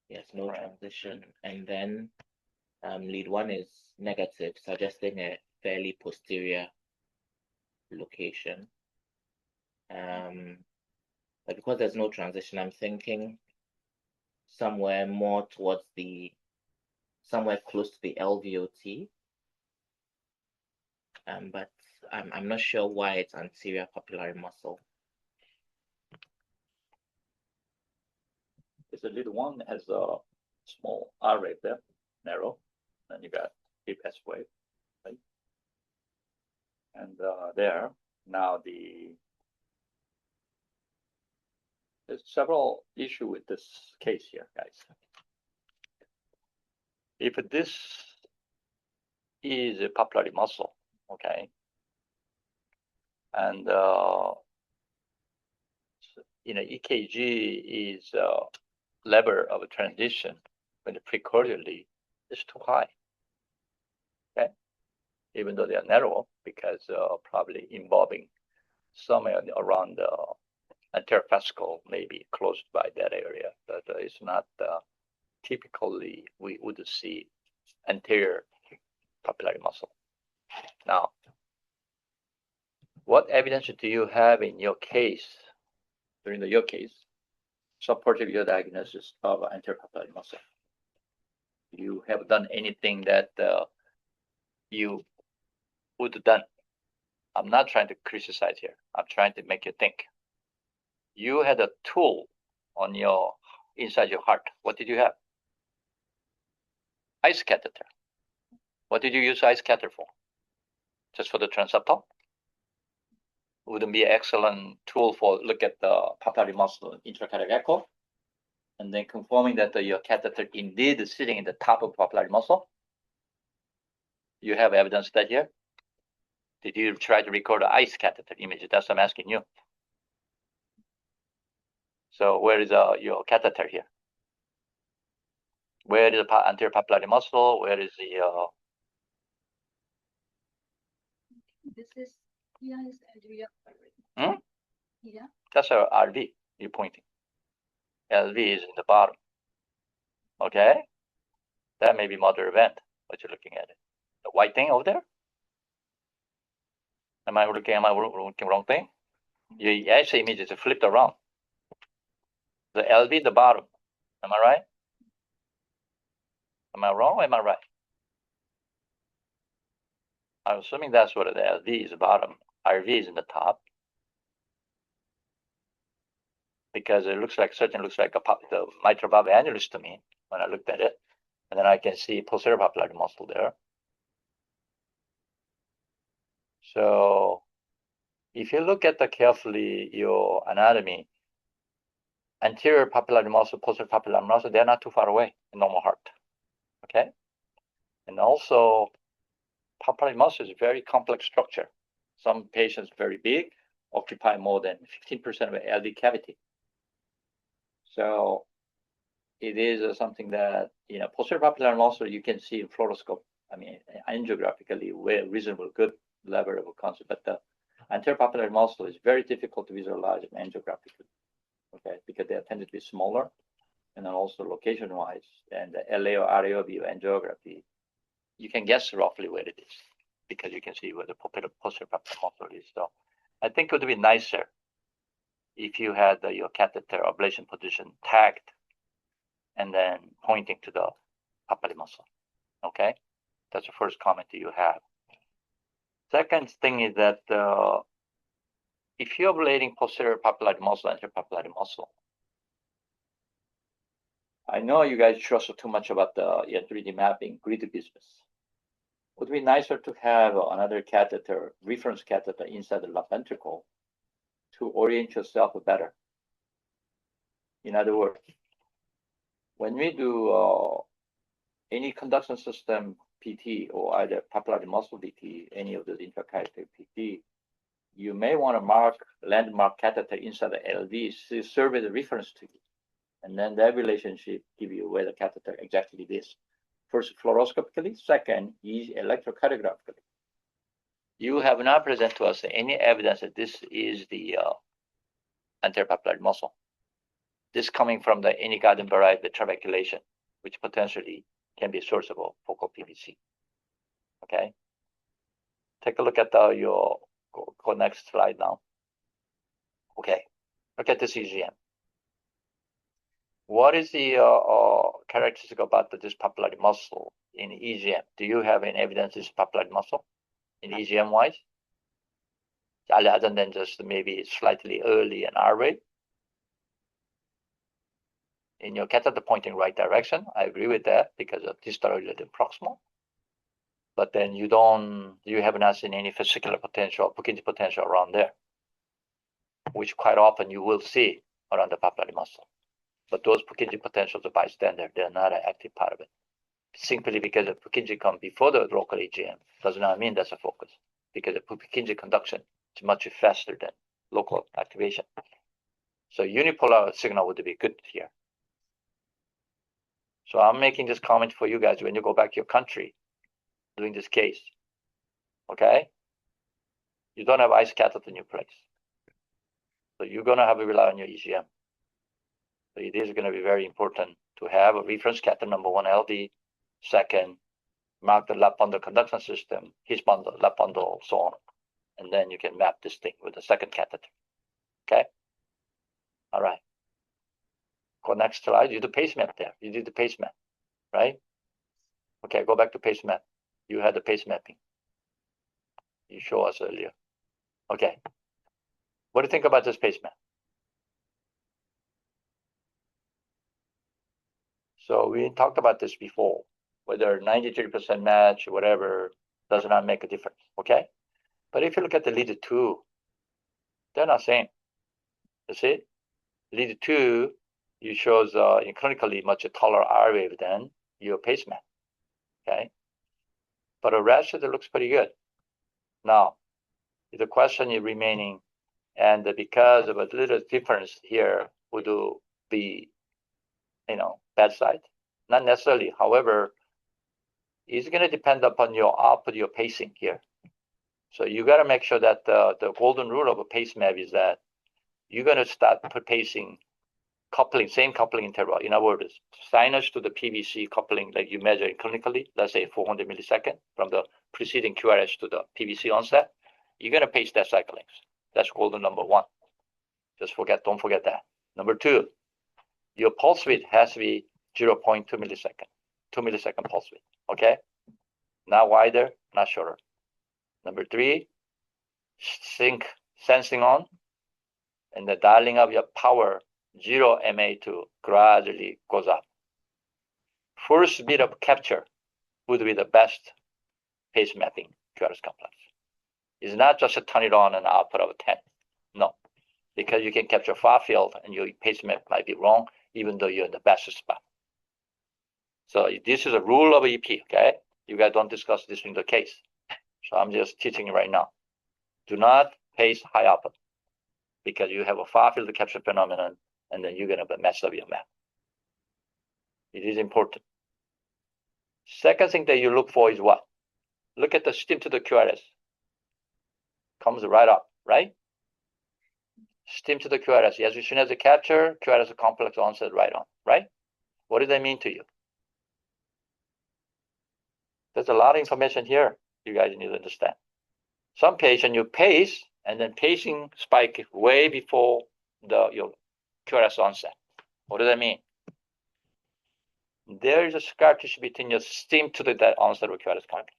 Yes, no Right. transition. And then lead 1 is negative, suggesting a fairly posterior location. But because there's no transition, I'm thinking somewhere more towards somewhere close to the LVOT. But I'm not sure why it's anterior papillary muscle. It's a little one has a small R right there, narrow, and you got deep S wave, right? And there now there's several issues with this case here, guys. If this is a papillary muscle, okay, and EKG is level of transition when the precordially is too high. Okay, even though they are narrow, because probably involving somewhere around the anterior fascicle, maybe close by that area, but it's not typically we would see anterior papillary muscle. Now, what evidence do you have in your case, during your case, supporting your diagnosis of anterior papillary muscle? You have done anything that you would have done? I'm not trying to criticize here. I'm trying to make you think. You had a tool on your inside your heart. What did you have? Ice catheter. What did you use ice catheter for? Just for the transeptal? Wouldn't be an excellent tool for look at the papillary muscle intracardiac echo, and then confirming that your catheter indeed is sitting in the top of papillary muscle. You have evidence of that here. Did you try to record the ice catheter image? That's what I'm asking you. So where is your catheter here? Where is the anterior papillary muscle? Where is the This is here is anterior. Hmm? Here. That's our RV you're pointing. LV is in the bottom. Okay? That may be moderate event, what you're looking at. The white thing over there? Am I looking wrong thing? You actually image is flipped around. The LV the bottom. Am I right? Am I wrong or am I right? I'm assuming that's what the LV is the bottom. RV is in the top. Because it looks like certainly looks like the mitral valve annulus to me when I looked at it. And then I can see posterior papillary muscle there. So if you look at carefully your anatomy, anterior papillary muscle, posterior papillary muscle, they're not too far away in normal heart. Okay? And also papillary muscle is a very complex structure. Some patients very big, occupy more than 15% of the LV cavity. So it is something that, posterior papillary muscle, you can see in fluoroscope, angiographically, reasonable good level of concept, but the anterior papillary muscle is very difficult to visualize angiographically, okay, because they tend to be smaller, and then also location-wise, and the LA or RAO view angiography, you can guess roughly where it is, because you can see where the posterior papillary muscle is. So I think it would be nicer if you had your catheter ablation position tagged and then pointing to the papillary muscle. Okay, that's the first comment that you have. Second thing is that if you're ablating posterior papillary muscle, anterior papillary muscle, I know you guys trust too much about the 3D mapping grid business. Would be nicer to have another catheter, reference catheter inside the left ventricle to orient yourself better. In other words, when we do any conduction system PT or either papillary muscle PT, any of those intracatheter PT, you may want to mark landmark catheter inside the LV to serve as a reference to you. And then that relationship give you where the catheter exactly is. First, fluoroscopically. Second, electrocardiographically. You have not presented to us any evidence that this is the anterior papillary muscle. This coming from the any garden variety trabeculation, which potentially can be a source of focal PVC. Okay. Take a look at your go next slide now. Okay. Look at this EGM. What is the characteristic about this papillary muscle in EGM? Do you have any evidence this papillary muscle in EGM wise? Other than just maybe slightly early and R rate? In your catheter pointing right direction, I agree with that because of distal related proximal. But then you have not seen any fascicular potential, Purkinje potential around there, which quite often you will see around the papillary muscle. But those Purkinje potentials are bystander, they're not an active part of it. Simply because the Purkinje come before the local EGM does not mean that's a focus, because the Purkinje conduction is much faster than local activation. So unipolar signal would be good here. So I'm making this comment for you guys when you go back to your country doing this case. Okay? You don't have ice catheter in your place. So you're going to have to rely on your EGM. So it is going to be very important to have a reference catheter, number one, LD. Second, mark the left bundle conduction system, his bundle, left bundle, so on. And then you can map this thing with the second catheter. Okay? All right. Go next slide. You do pace map there. You did the pace map, right? Okay, go back to pace map. You had the pace mapping. You showed us earlier. Okay. What do you think about this pace map? So we talked about this before, whether 93% match or whatever does not make a difference, okay? But if you look at the lead 2, they're not same. You see? Lead 2, you shows clinically much taller R wave than your pace map, okay? But the rest of it looks pretty good. Now, the question is remaining, and because of a little difference here, would be, bad side? Not necessarily. However, it's going to depend upon your output, your pacing here. So you got to make sure that the golden rule of a pace map is that you're going to start pacing coupling, same coupling interval. In other words, sinus to the PVC coupling like you measure clinically, let's say 400 milliseconds from the preceding QRS to the PVC onset. You're going to pace that cycle length. That's golden number one. Don't forget that. Number 2, your pulse width has to be 0.2 millisecond, 2 millisecond pulse width, okay? Not wider, not shorter. Number 3, sensing on, and the dialing up your power, 0 MA2 gradually goes up. First bit of capture would be the best pace mapping QRS complex. It's not just to turn it on and output of 10. No, because you can capture far field and your pace map might be wrong, even though you're in the best spot. So this is a rule of EP, okay? You guys don't discuss this in the case. So I'm just teaching you right now. Do not pace high output because you have a far field capture phenomenon and then you're going to mess up your map. It is important. Second thing that you look for is what? Look at the stim to the QRS. Comes right up, right? Stim to the QRS. As soon as the capture, QRS complex onset right on, right? What does that mean to you? There's a lot of information here you guys need to understand. Some patient you pace and then pacing spike way before your QRS onset. What does that mean? There is a scar tissue between your stim to the onset of QRS complex.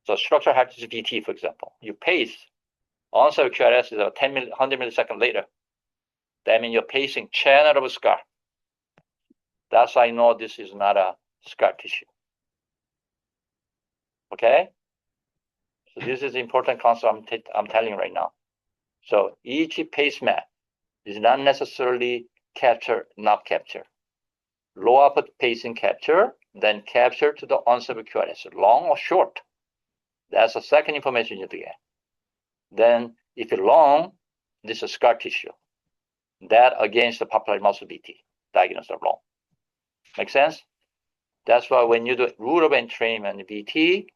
So structural heart is VT, for example. You pace, onset of QRS is 100 milliseconds later. That means you're pacing channel of scar. That's how I know this is not a scar tissue. Okay? So this is important concept I'm telling you right now. So each pace map is not necessarily capture, not capture. Low output pacing capture, then capture to the onset of QRS, long or short. That's the second information you need to get. Then if it's long, this is scar tissue. That against the papillary muscle VT, diagnosed are long. Make sense? That's why when you do route of entrainment VT,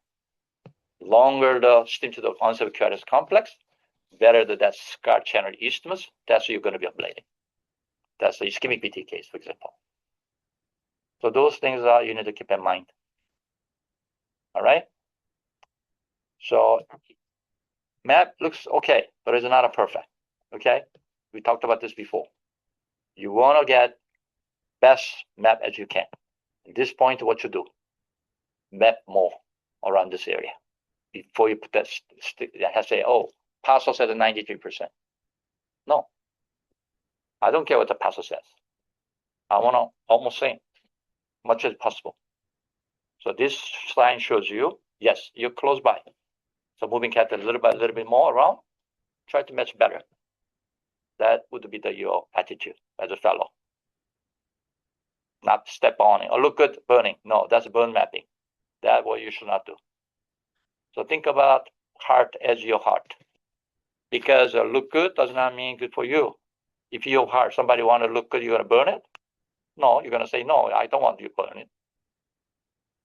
longer the stem to the onset of QRS complex, better that scar channel isthmus, that's what you're going to be ablating. That's the ischemic VT case, for example. So those things are you need to keep in mind. All right. So map looks okay, but it's not a perfect. Okay. We talked about this before. You want to get best map as you can. At this point, what you do? Map more around this area before you put that. Say, oh, PASO says 93%. No, I don't care what the PASO says. I want to almost same, much as possible. So this sign shows you, yes, you're close by. So moving cat a little bit more around, try to match better. That would be your attitude as a fellow. Not step on it. Oh, look good, burning. No, that's burn mapping. That's what you should not do. So think about heart as your heart. Because look good does not mean good for you. If your heart, somebody want to look good, you're going to burn it? No, you're going to say, no, I don't want you to burn it.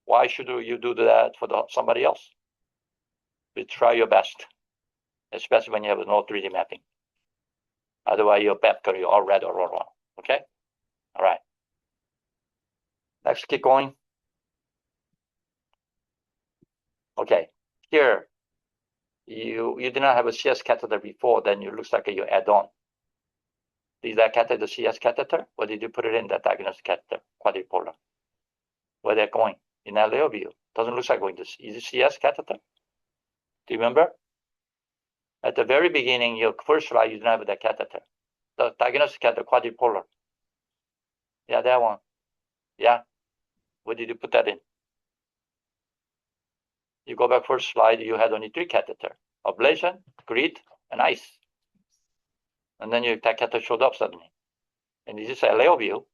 Why should you do that for somebody else? But try your best, especially when you have no 3D mapping. Otherwise, your map can be all red or all wrong. Okay? All right. Next, keep going. Okay. Here, you did not have a CS catheter before, then it looks like you add on. Is that catheter the CS catheter? Or did you put it in that diagnostic catheter, quadripolar? Where they're going? In that LAO view. Doesn't look like going to see. Is it CS catheter? Do you remember? At the very beginning, your first slide, you didn't have that catheter. The diagnostic catheter, quadripolar. Yeah, that one. Yeah. Where did you put that in? You go back first slide, you had only 3 catheter. Ablation, grid, and ice. And then that catheter showed up suddenly. And this is a LAO view.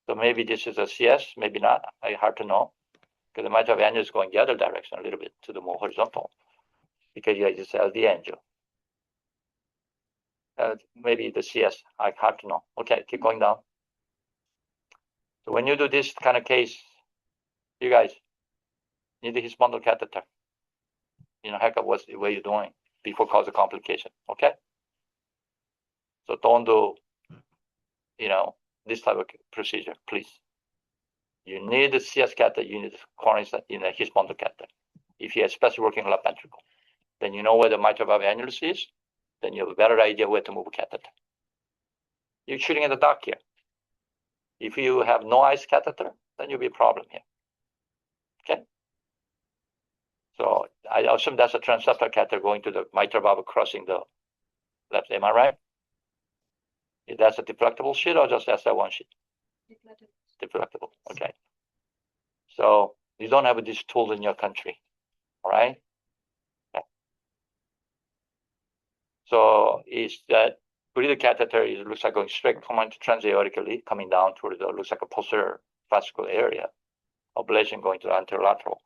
So maybe this is a CS, maybe not. Hard to know. Because the mitral valve is going the other direction a little bit to the more horizontal. Because you have this LD angio. Maybe the CS, hard to know. Okay, keep going down. So when you do this kind of case, you guys need a bundle catheter. Heck of what you're doing before cause a complication. Okay? So don't do, this type of procedure, please. You need the CS catheter, you need coronary bundle catheter. If you have special working left ventricle, then you know where the mitral valve annulus is, then you have a better idea where to move a catheter. You're shooting in the dark here. If you have no ice catheter, then you'll be a problem here. Okay? So I assume that's a transeptal catheter going to the mitral valve crossing the left. Am I right? Is that a deflectable sheet or just SL1 sheet? Deflectable. Okay. So you don't have this tool in your country. All right? Okay. So is that breather catheter looks like going straight coming transaortically, coming down toward looks like a posterior vascular area. Ablation going to the anterolateral.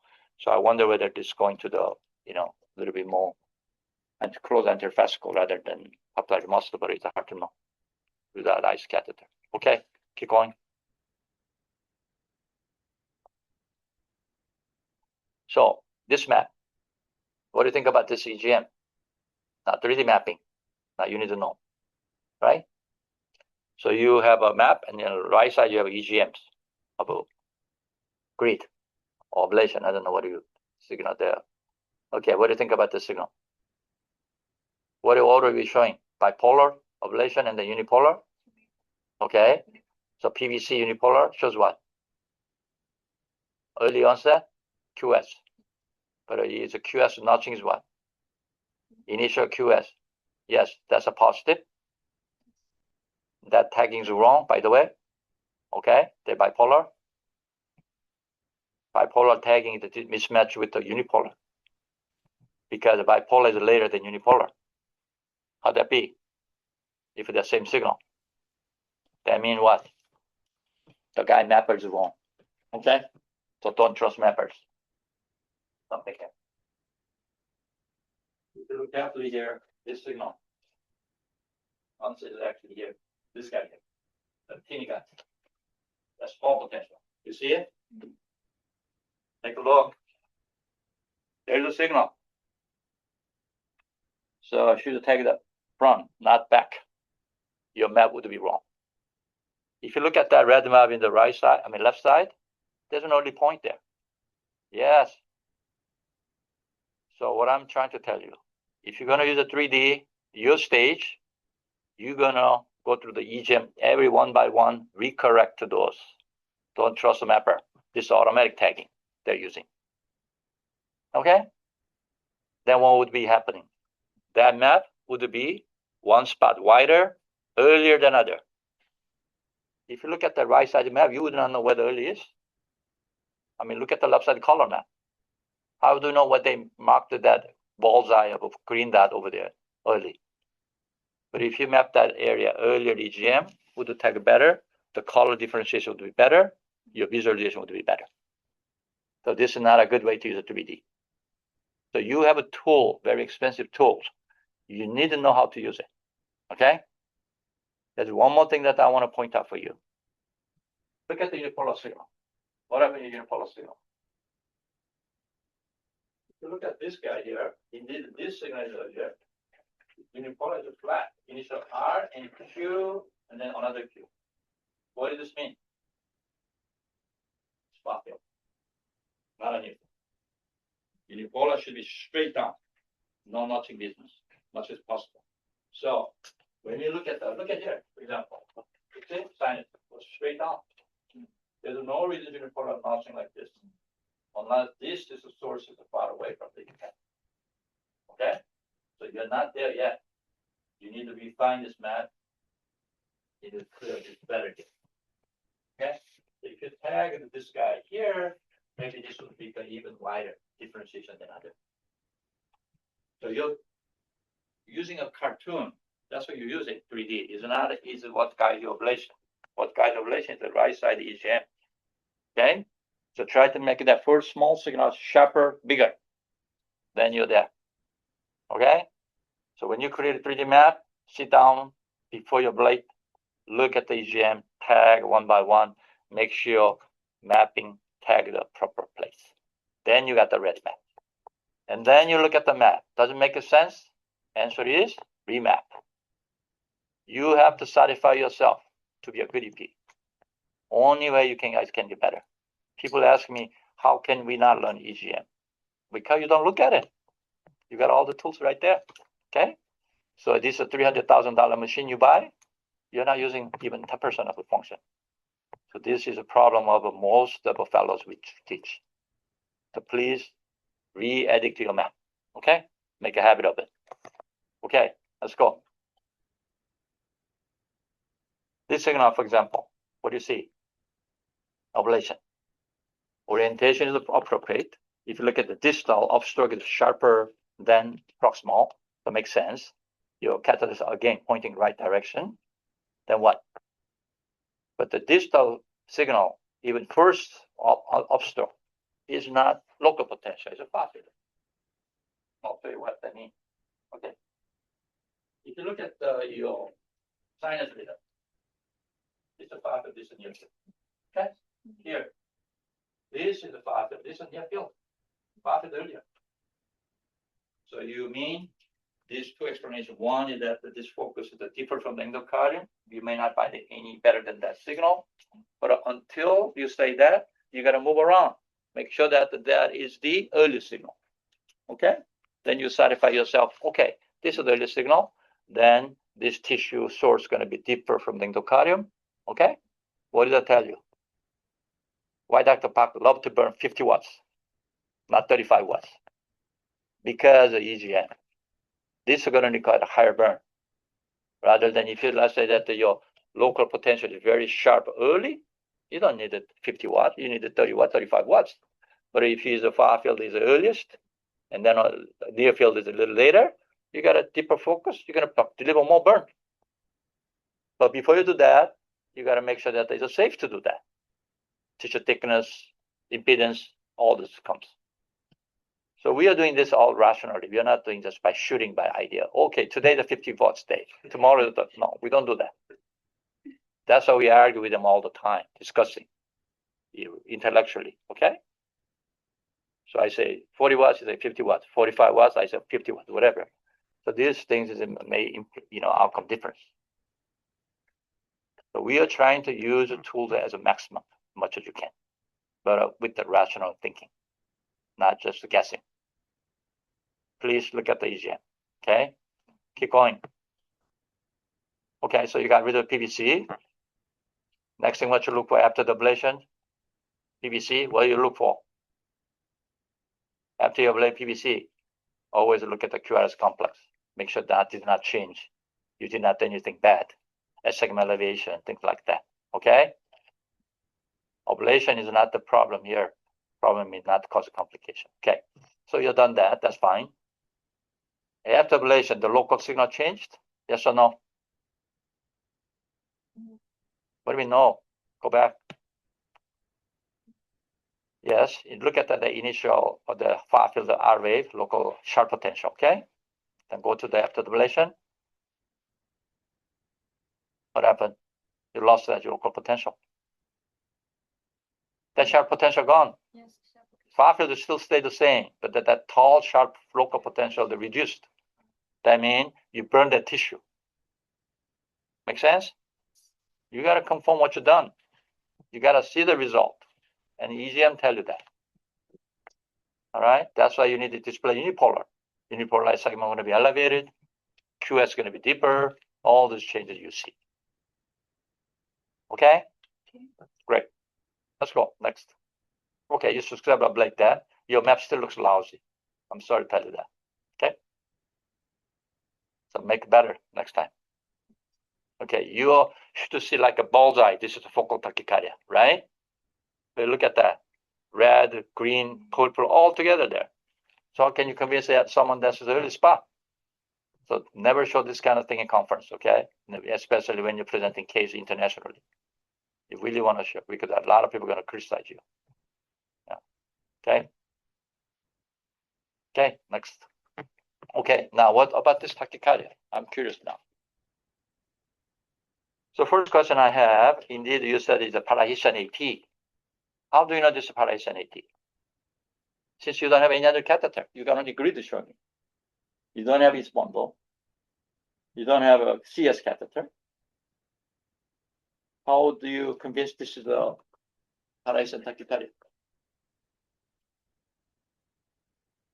So I wonder whether this is going to the, a little bit more and close anterofascical rather than papillary muscle, but it's hard to know without ice catheter. Okay, keep going. So this map, what do you think about this EGM? Now 3D mapping. Now you need to know, right? So you have a map, and on the right side you have EGMs of a grid or ablation. I don't know what you signal there. Okay, what do you think about this signal? What order are we showing? Bipolar, ablation, and then unipolar? Okay, so PVC unipolar shows what? Early onset, QS. but it's a QS notching is what? Initial QS. Yes, that's a positive. That tagging is wrong, by the way. Okay, they're bipolar. Bipolar tagging is a mismatch with the unipolar. Because the bipolar is later than unipolar. How'd that be? If it's the same signal. That means what? The guy mapper is wrong. Okay? So don't trust mappers. Something here. If you look carefully here, this signal. Answer is actually here. This guy here. The teeny guy. That's small potential. You see it? Take a look. There's a signal. So I should take the front, not back. Your map would be wrong. If you look at that red map in the right side, left side, there's an early point there. Yes. So what I'm trying to tell you, if you're going to use a 3D, your stage, you're going to go through the EGM every one by one, recorrect those. Don't trust the mapper. This is automatic tagging they're using. Okay? Then what would be happening? That map would be one spot wider, earlier than other. If you look at the right side map, you would not know where the early is. Look at the left side color map. How do you know what they marked that bullseye of green dot over there early? But if you map that area earlier, EGM would tag better. The color differentiation would be better. Your visualization would be better. So this is not a good way to use a 3D. So you have a tool, very expensive tools. You need to know how to use it. Okay? There's one more thing that I want to point out for you. Look at the unipolar signal. What happened in unipolar signal? If you look at this guy here, indeed this signal is here. Unipolar is flat. Initial R and Q, and then another Q. What does this mean? Spot field. Not uneven. Unipolar should be straight down. No notching business, much as possible. So when you look at here, for example, see, sinus goes straight down. There's no reason unipolar notching like this, unless this is the source is far away from the intent. Okay, so you're not there yet. You need to refine this map. You need to clear this better here. Okay, so if you tag this guy here, maybe this would be an even wider differentiation than other. So you're using a cartoon. That's what you're using. 3D is not easy. What guides your ablation? What guides ablation is the right side EGM. Okay, so try to make that first small signal sharper, bigger. Then you're there. Okay, so when you create a 3D map, sit down before you ablate, look at the EGM, tag one by one, make sure mapping tag the proper place. Then you got the red map. And then you look at the map. Does it make sense? Answer is remap. You have to satisfy yourself to be a good EP. Only way you guys can get better. People ask me, how can we not learn EGM? Because you don't look at it. You got all the tools right there. Okay? So this is a $300,000 machine you buy. You're not using even 10% of the function. So this is a problem of most of the fellows we teach. So please re-edit your map. Okay? Make a habit of it. Okay, let's go. This signal, for example, what do you see? Ablation. Orientation is appropriate. If you look at the distal, upstroke is sharper than proximal. That makes sense. Your catalyst are again pointing right direction. Then what? But the distal signal, even first upstroke, is not local potential. It's a far field. I'll tell you what that means. Okay. If you look at your sinus rhythm, it's a far field, this is near field. Okay? Here. This is a far field, this is near field. Far field earlier. So you mean these two explanations. One is that this focus is different from the endocardium. You may not find it any better than that signal. But until you say that, you got to move around. Make sure that that is the early signal. Okay? Then you satisfy yourself, okay, this is the early signal. Then this tissue source is going to be deeper from the endocardium. Okay? What did I tell you? Why Dr. Park loved to burn 50 watts, not 35 watts? because of EGM. This is going to require a higher burn. Rather than if you, let's say that your local potential is very sharp early, you don't need it 50 watts, you need it 30 watts, 35 watts. But if the far field is the earliest, and then near field is a little later, you got a deeper focus, you're going to deliver more burn. But before you do that, you got to make sure that it's safe to do that. Tissue thickness, impedance, all this comes. So we are doing this all rationally. We are not doing this by shooting by idea. Okay, today the 50 watts day. Tomorrow, no, we don't do that. That's how we argue with them all the time, discussing intellectually, okay? So I say 40 watts, you say 50 watts. 45 watts, I say 50 watts, whatever. So these things may, outcome difference. So we are trying to use the tools as a maximum, as much as you can, but with the rational thinking, not just guessing. Please look at the EGM, okay? Keep going. Okay, so you got rid of PVC. Next thing, what you look for after the ablation? PVC, what do you look for? After you ablate PVC, always look at the QRS complex. Make sure that did not change. You did not do anything bad. Segment elevation, things like that, okay? Ablation is not the problem here. Problem is not cause complication, okay? So you've done that, that's fine. After ablation, the local signal changed? Yes or no? What do we know? Go back. Yes, you look at the initial or the far field, the R wave, local sharp potential, okay? Then go to the after ablation. What happened? You lost that local potential. That sharp potential gone. Yes. Far field still stay the same, but that tall, sharp local potential, they reduced. That means you burn that tissue. Make sense? You got to confirm what you've done. You got to see the result. And EGM tell you that. All right? That's why you need to display unipolar. Unipolar light segment going to be elevated. QS is going to be deeper. All these changes you see. Okay? Great. Let's go. Next. Okay, you subscribe like that. Your map still looks lousy. I'm sorry to tell you that. Okay? So make it better next time. Okay, you should see like a bullseye. This is a focal tachycardia, right? But look at that. Red, green, purple, all together there. So how can you convince that someone that's the early spot? So never show this kind of thing in conference, okay? Especially when you're presenting case internationally. You really want to show, because a lot of people are going to criticize you. Yeah. Okay. Okay, next. Okay, now what about this tachycardia? I'm curious now. So first question I have, indeed you said it's a Parahisian AT. How do you know this is a Parahisian AT? Since you don't have any other catheter, you can only grid show me. You don't have its bundle. You don't have a CS catheter. How do you convince this is a Parahisian tachycardia?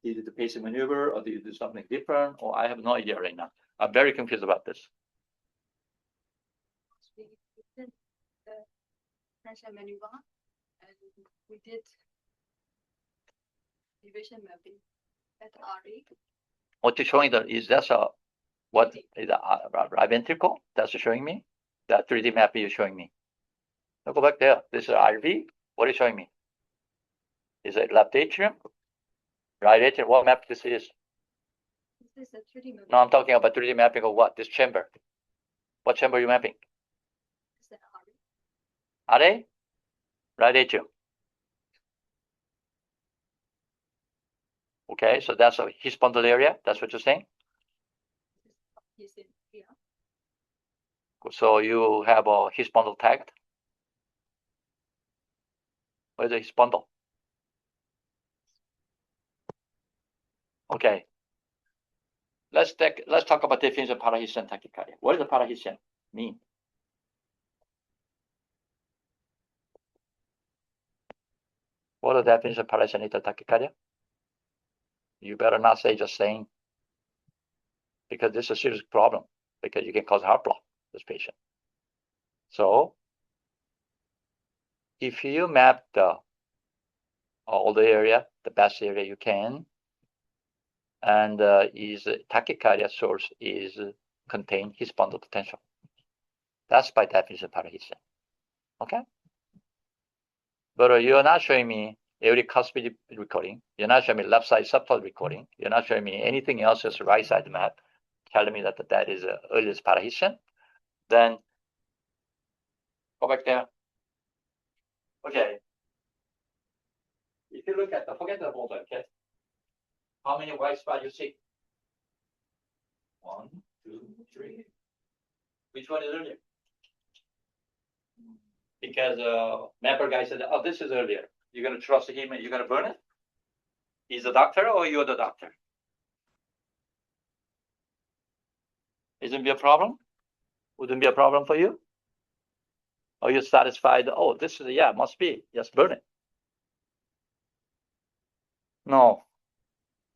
Did you do the pacing maneuver, or did you do something different? Or I have no idea right now. I'm very confused about this. We did the pressure maneuver and we did division mapping at RE. What you're showing there is that's a what is a right ventricle? That's showing me. That 3D map you're showing me. Now go back there. This is RV. What are you showing me? Is it left atrium? Right atrium. What map this is? This is a 3D mapping. No, I'm talking about 3D mapping of what? This chamber. What chamber are you mapping? This is RE. Are they? Right atrium. Okay, so that's his bundle area. That's what you're saying? This is in here. So you have his bundle tagged? Where's his bundle? Okay. Let's talk about definition of Parahisian tachycardia. What does the Parahisian mean? What is the definition of Parahisian tachycardia? You better not say just saying, because this is a serious problem, because you can cause heart block this patient. So if you map all the area, the best area you can, and his tachycardia source is contain his bundle potential. That's by definition parahissin. Okay? But you're not showing me aortic cuspid recording. You're not showing me left side subtotal recording. You're not showing me anything else as right side map, telling me that that is earliest parahissin. Then go back there. Okay. If you look at the, forget the whole thing, okay? How many white spots you see? 1, 2, 3. Which one is earlier? Because mapper guy said, oh, this is earlier. You're going to trust him and you're going to burn it? He's the doctor or you're the doctor? Isn't be a problem? Wouldn't be a problem for you? Are you satisfied? Oh, this is, yeah, must be. Just burn it. No,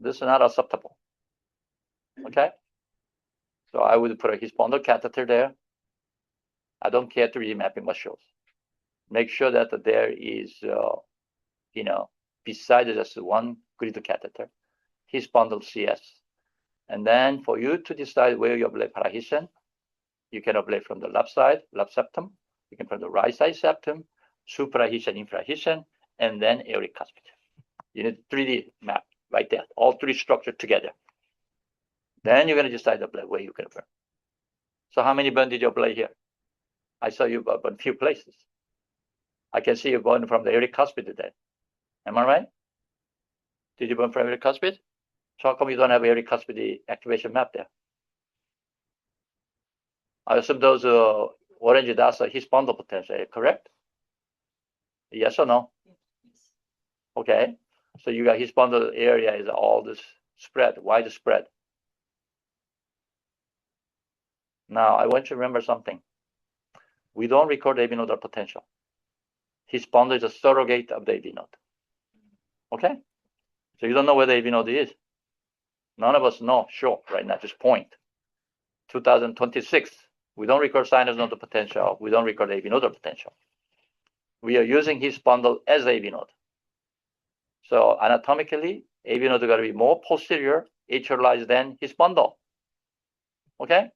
this is not acceptable. Okay? So I would put a his bundle catheter there. I don't care 3D mapping what shows. Make sure that there is, besides just one grid catheter, his bundle CS. And then for you to decide where you ablate parahissin, you can ablate from the left side, left septum. You can from the right side septum, suprahissin, infrahissin, and then aortic cuspid. You need 3D map right there, all three structured together. Then you're going to decide where you're going to burn. So how many burn did you ablate here? I saw you burn a few places. I can see you burn from the aortic cuspid today. Am I right? Did you burn from aortic cuspid? So how come you don't have aortic cuspid activation map there? I assume those orange dots are his bundle potential, correct? Yes or no? Okay. So you got his bundle area is all this spread, wide spread. Now I want you to remember something. We don't record AV nodal potential. His bundle is a surrogate of the AV node. Okay? So you don't know where the AV node is. None of us know, sure, right now, at this point. 2026, we don't record sinus nodal potential. We don't record AV nodal potential. We are using his bundle as AV node. So anatomically, AV node is going to be more posterior, atrialized than his bundle. Okay?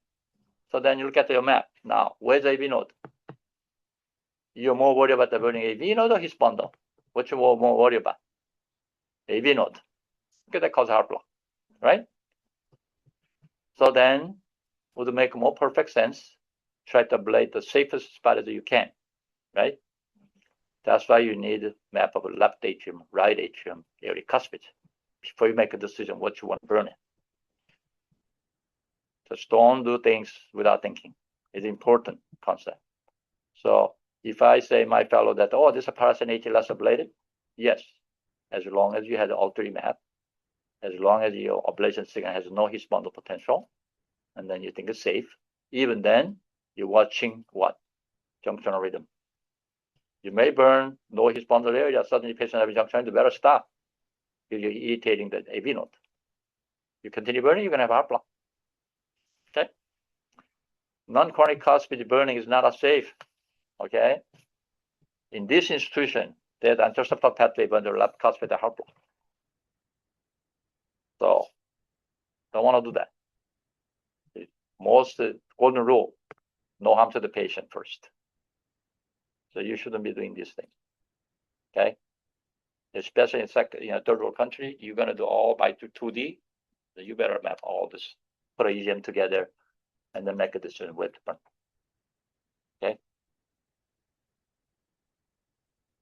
So then you look at your map. Now, where's the AV node? You're more worried about the burning AV node or his bundle? What you more worried about? AV node. Okay, that causes heart block, right? So then, would make more perfect sense. Try to ablate the safest spot as you can, right? That's why you need a map of left atrium, right atrium, aortic cuspid before you make a decision what you want to burn it. Just don't do things without thinking. It's an important concept. So if I say my fellow that, oh, this is a parasin less ablated, yes, as long as you have the all three map, as long as your ablation signal has no his bundle potential, and then you think it's safe, even then, you're watching what? Junctional rhythm. You may burn no his bundle area, suddenly patient having junction, you better stop. You're irritating the AV node. You continue burning, you're going to have heart block. Okay? Non-chronic cuspid burning is not as safe. Okay? In this institution, there's interceptor pathway burn the left cuspid heart block. So, don't want to do that. Most golden rule, no harm to the patient first. So you shouldn't be doing these things. Okay? Especially in third world country, you're gonna do all by 2D. So you better map all this, put an EGM together, and then make a decision where to burn. Okay?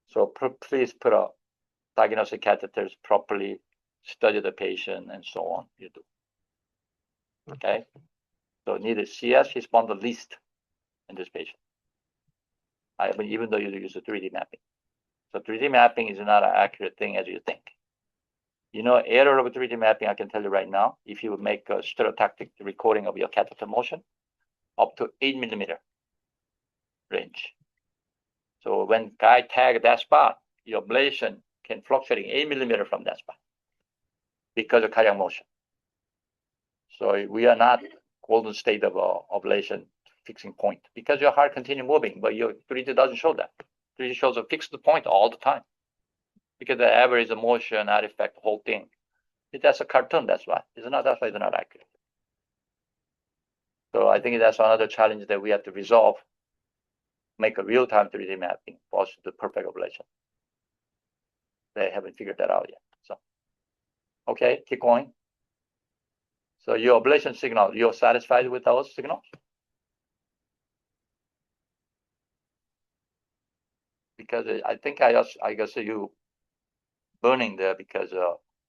So please put a diagnostic catheters properly, study the patient, and so on. You do. Okay? So need a CS, his bundle least in this patient. I mean, even though you use a 3D mapping. So 3D mapping is not an accurate thing as you think. You know, error of 3D mapping, I can tell you right now, if you make a stereotactic recording of your catheter motion, up to 8 millimeter range. So when guy tag that spot, your ablation can fluctuate 8 millimeter from that spot because of cardiac motion. So we are not golden state of ablation fixing point because your heart continue moving, but your 3D doesn't show that. 3D shows a fixed point all the time because the average motion artifact the whole thing. That's a cartoon, that's why. That's why it's not accurate. So I think that's another challenge that we have to resolve. Make a real-time 3D mapping for the perfect ablation. They haven't figured that out yet. So, okay, keep going. So your ablation signal, you're satisfied with those signals? Because I think I guess you burning there because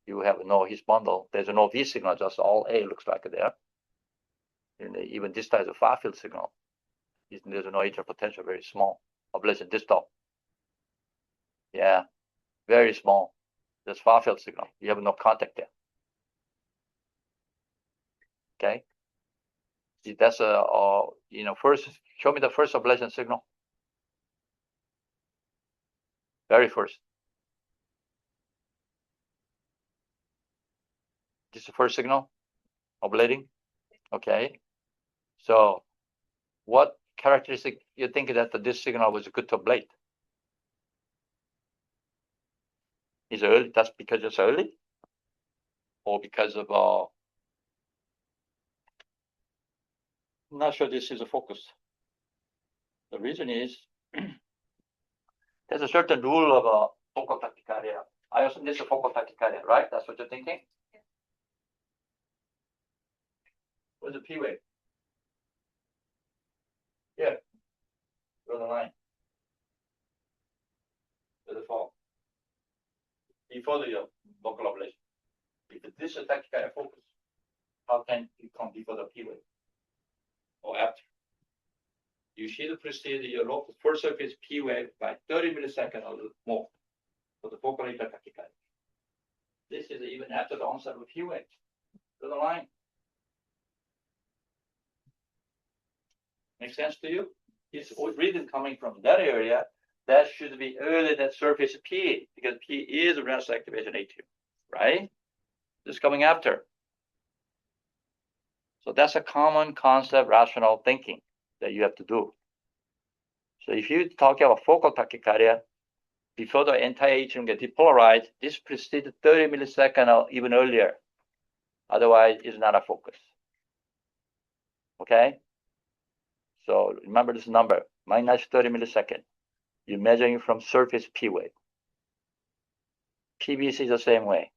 you have no His bundle. There's no V signal, just all A looks like there. And even this type of far field signal, there's no atrial potential, very small. Ablation distal. Yeah, very small. There's far field signal. You have no contact there. Okay. See, that's first, show me the first ablation signal. Very first. This is the first signal, ablating. Okay. So what characteristic you think that this signal was good to ablate? Is it early? That's because it's early? Or because of, I'm not sure this is a focus. The reason is, there's a certain rule of focal tachycardia. I assume this is a focal tachycardia, right? That's what you're thinking? Yeah. Where's the P wave? Here. Draw the line. To the fall. Before the local ablation. If this is tachycardia focus, how can it come before the P wave? Or after? You should precede your local first surface P wave by 30 milliseconds or more for the focal atrial tachycardia. This is even after the onset of P wave. To the line. Make sense to you? It's rhythm coming from that area. That should be earlier than surface P, because P is renal activation atrium, right? This is coming after. So that's a common concept, rational thinking that you have to do. So if you talk about focal tachycardia, before the entire atrium gets depolarized, this precedes 30 milliseconds or even earlier. Otherwise, it's not a focus. Okay? So remember this number, minus 30 milliseconds. You're measuring from surface P wave. PBC is the same way.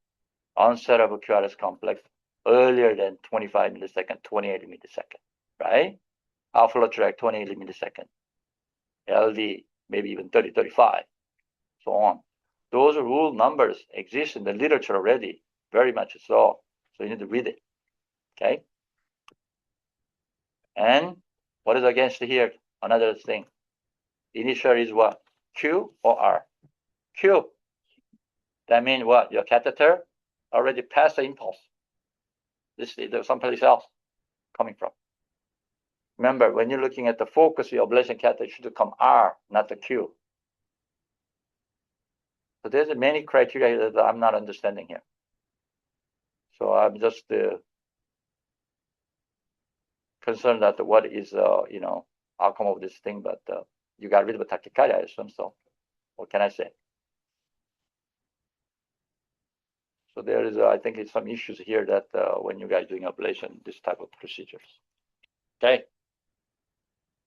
Onset of a QRS complex earlier than 25 milliseconds, 28 milliseconds, right? Alpha track 28 milliseconds. LD maybe even 30, 35, so on. Those rule numbers exist in the literature already, very much so. So you need to read it, okay? And what is against here? Another thing. Initial is what? Q or R? Q. That means what? Your catheter already passed the impulse. This is someplace else coming from. Remember, when you're looking at the focus of your ablation catheter, it should come R, not the Q. So there's many criteria that I'm not understanding here. So I'm just concerned that what is, outcome of this thing, but you got rid of tachycardia, I assume so. What can I say? So there is, I think, some issues here that when you guys doing ablation, this type of procedures. Okay.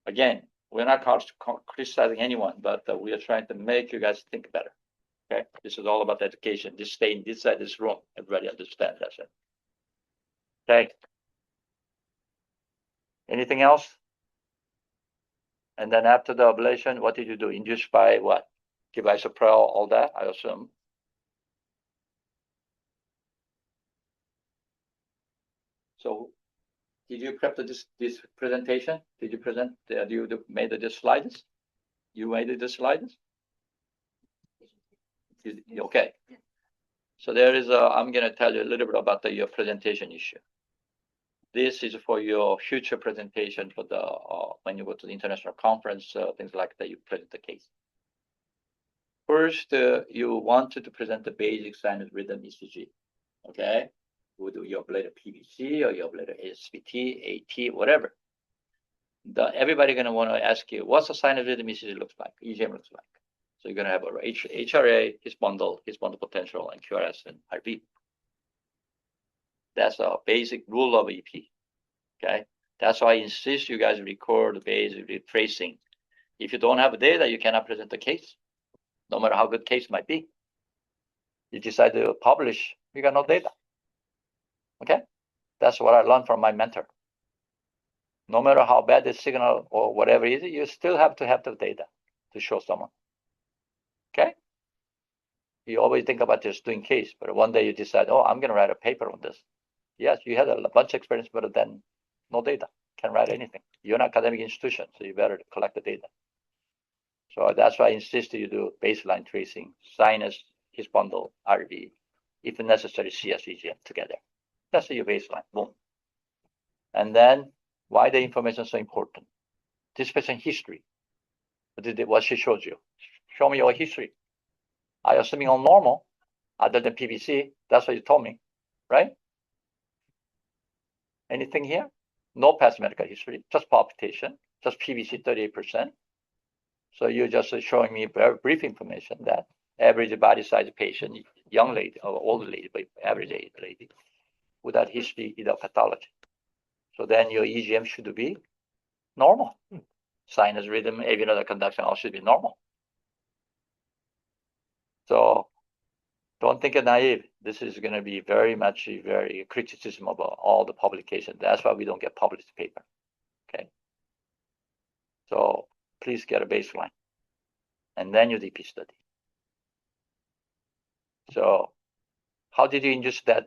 Again, we're not criticizing anyone, but we are trying to make you guys think better. Okay. This is all about education. Just stay in this side of this room. Everybody understand that. Okay. Anything else? And then after the ablation, what did you do? Induced by what? Give isoprel, all that, I assume. So did you prep this presentation? Did you present, you made the slides? You made the slides? Okay. So there is I'm going to tell you a little bit about your presentation issue. This is for your future presentation for the when you go to the international conference, things like that, you present the case. First, you wanted to present the basic sinus rhythm ECG. Okay. Would you ablate a PVC or you ablate a SVT, AT, whatever. Everybody going to want to ask you, what's the sinus rhythm ECG looks like, EGM looks like. So you're going to have a HRA, His bundle potential, and QRS and RV. That's a basic rule of EP. Okay. That's why I insist you guys record basically tracing. If you don't have data, you cannot present the case, no matter how good case might be. You decide to publish, you got no data. Okay. That's what I learned from my mentor. No matter how bad the signal or whatever it is, you still have to have the data to show someone. Okay. You always think about just doing case, but one day you decide, oh, I'm going to write a paper on this. Yes, you had a bunch of experience, but then no data. Can't write anything. You're an academic institution, so you better collect the data. So that's why I insist you do baseline tracing, sinus, his bundle, RV, if necessary, CS, EGM together. That's your baseline. Boom. And then why the information is so important? This patient history. What she showed you. Show me your history. I assuming all normal, other than PVC. That's what you told me, right? Anything here? No past medical history, just palpitation, just PVC 38%. So you're just showing me very brief information that average body size patient, young lady or old lady, but average age lady, without history of pathology. So then your EGM should be normal. Sinus rhythm, avionic conduction, all should be normal. So don't think it naive. This is going to be very much very criticism of all the publications. That's why we don't get published paper. Okay. So please get a baseline, and then your DP study. So how did you induce that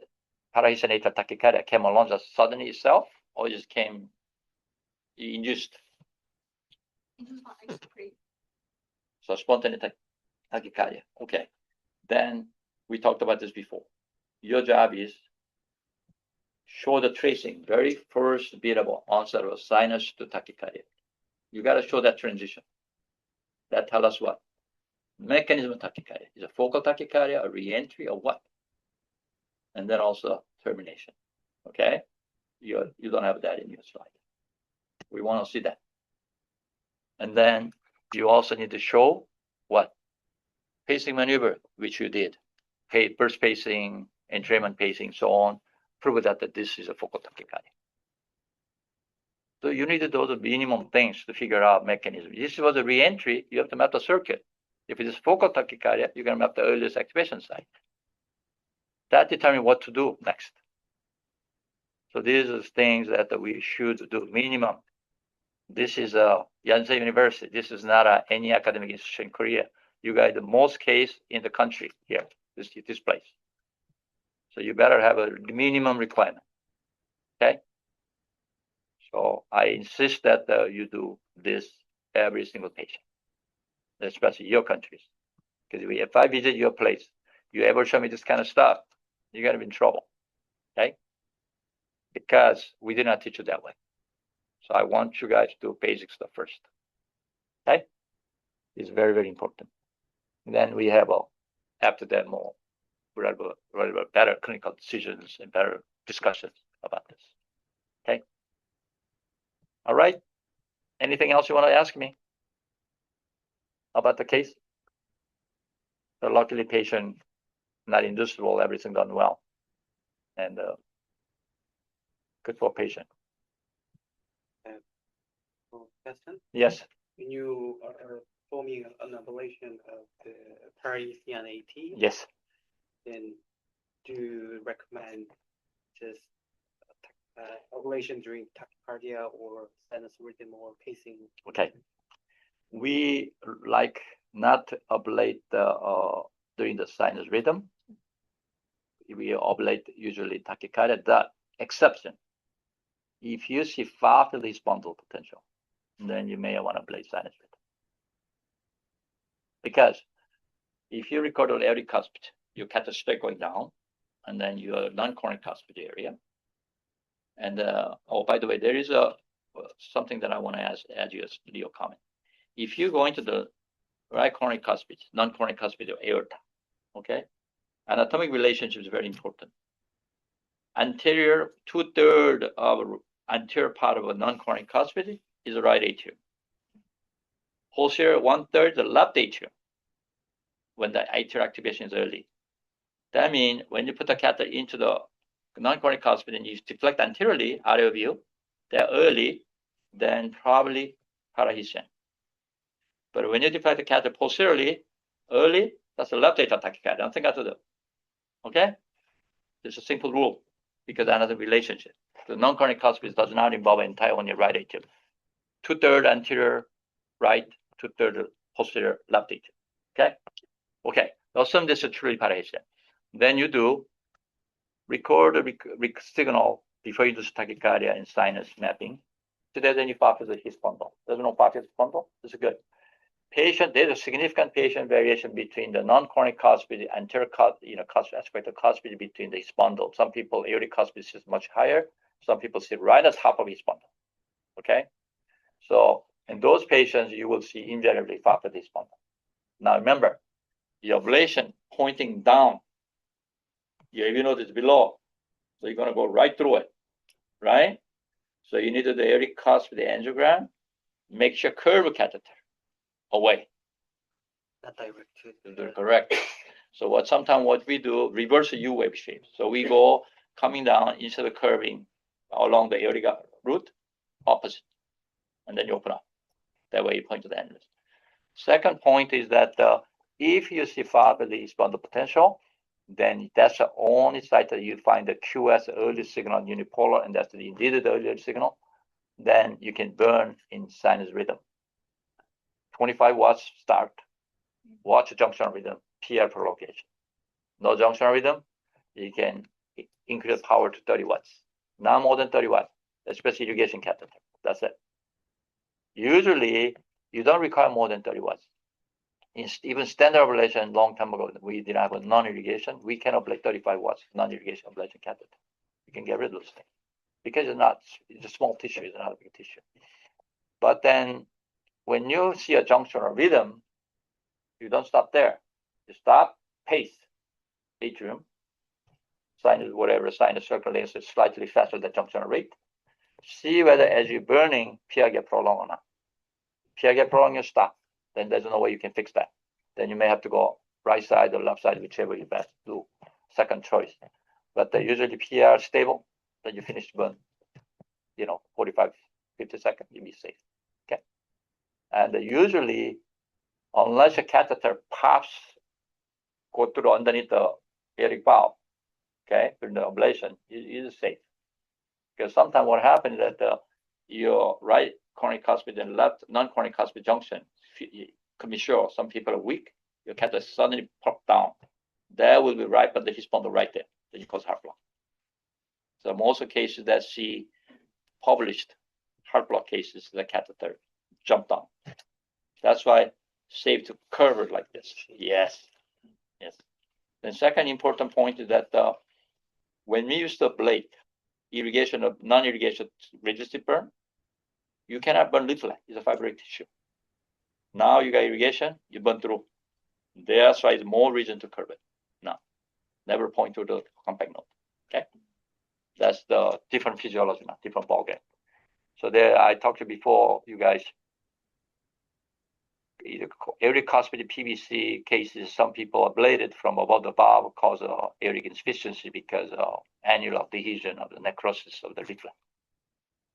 parahyphen atrial tachycardia? Came along just suddenly itself, or just came, you induced? So spontaneous tachycardia. Okay. Then we talked about this before. Your job is show the tracing, very first bit of onset of sinus to tachycardia. You got to show that transition. That tell us what? Mechanism of tachycardia. Is it focal tachycardia, a re-entry, or what? And then also termination. Okay? You don't have that in your slide. We want to see that. And then you also need to show what? Pacing maneuver, which you did. Burst pacing, entrainment pacing, so on. Prove that this is a focal tachycardia. So you need to do the minimum things to figure out mechanism. This was a re-entry, you have to map the circuit. If it is focal tachycardia, you're going to map the earliest activation site. That determines what to do next. So these are things that we should do minimum. This is Yonsei University. This is not any academic institution in Korea. You got the most case in the country here, this place. So you better have a minimum requirement. Okay? So I insist that you do this every single patient, especially your countries. Because if I visit your place, you ever show me this kind of stuff, you're going to be in trouble. Okay? Because we did not teach you that way. So I want you guys to do basic stuff first. Okay? It's very, very important. And then we have, after that, more better clinical decisions and better discussions about this. Okay? All right? Anything else you want to ask me about the case? So luckily, patient not inducible, everything done well. And good for patient. Question? Yes. When you are performing an ablation of the parahyphen AT, Yes. then do you recommend just ablation during tachycardia or sinus rhythm or pacing? Okay. We like not to ablate during the sinus rhythm. We ablate usually tachycardia. The exception, if you see far field bundle potential, then you may want to ablate sinus rhythm. Because if you record on every cuspid, you catch a straight going down, and then your non-coronary cuspid area. And oh, by the way, there is something that I want to add you as Leo comment. If you go into the right coronary cuspid, non-coronary cuspid or aorta, okay, anatomic relationship is very important. Anterior 2/3 of anterior part of a non-coronary cuspid is the right atrium. Posterior 1/3 the left atrium when the atrial activation is early. That means when you put the catheter into the non-chronic cuspid and you deflect anteriorly out of view, they're early, then probably parahesian. But when you deflect the catheter posteriorly, early, that's a left atrial tachycardia. Nothing got to do. Okay? It's a simple rule because another relationship. The non-chronic cuspid does not involve entire on your right atrium. 2/3 anterior right, 2/3 posterior left atrium. Okay? Okay. Assume this is truly parahesian. Then you do record the signal before you do tachycardia and sinus mapping. So there's any part of the his bundle. There's no part of the bundle. This is good. There's a significant patient variation between the non-chronic cuspid, anterior cuspid aspect of cuspid between the bundle. Some people aortic cuspid is much higher. Some people sit right at top of his bundle. Okay, so in those patients, you will see invariably part of this bundle. Now remember, the ablation pointing down. Your AV node is below, so you're going to go right through it, right? So you need the aortic cuspid angiogram. Make sure curve catheter away. Not direct to Correct. So sometimes what we do, reverse U wave shape. So we go coming down instead of curving along the aortic root, opposite, and then you open up. That way you point to the annulus. Second point is that if you see fibrosis on the potential, then that's the only site that you find the QS early signal unipolar, and that's the indeed the early signal. Then you can burn in sinus rhythm. 25 watts start. Watch junctional rhythm, PR prolongation. No junctional rhythm, you can increase power to 30 watts. Not more than 30 watts, especially irrigation catheter. That's it. Usually, you don't require more than 30 watts. Even standard ablation, long time ago, we didn't have a non-irrigation. We can ablate 35 watts non-irrigation ablation catheter. You can get rid of those things because it's a small tissue, it's not a big tissue. But then when you see a junctional rhythm, you don't stop there. You stop, pace, atrium, sinus, whatever, sinus circulates slightly faster than junctional rate. See whether as you're burning, PR get prolonged or not. PR get prolonged, you stop. Then there's no way you can fix that. Then you may have to go right side or left side, whichever you best do. Second choice. But usually PR stable, then you finish burn. 45, 50 seconds, you'll be safe. Okay. And usually, unless a catheter pops, go through underneath the aortic valve, okay, during the ablation, it is safe. Because sometimes what happens is that your right chronic cuspid and left non-chronic cuspid junction, you can be sure some people are weak, your catheter suddenly pop down. That will be right, but the his bundle right there, then you cause heart block. So most of the cases that see published heart block cases, the catheter jump down. That's why safe to curve it like this. Yes. The second important point is that when we use the blade, irrigation of non-irrigation resistive burn, you cannot burn leaflet. It's a fibrotic tissue. Now you got irrigation, you burn through. That's why it's more reason to curve it. No, never point to the compact node. Okay, that's the different physiology now, different ballgame. So there, I talked to you before, you guys. Either aortic cuspid PVC cases, some people ablated from above the valve cause aortic insufficiency because of annular adhesion of the necrosis of the leaflet.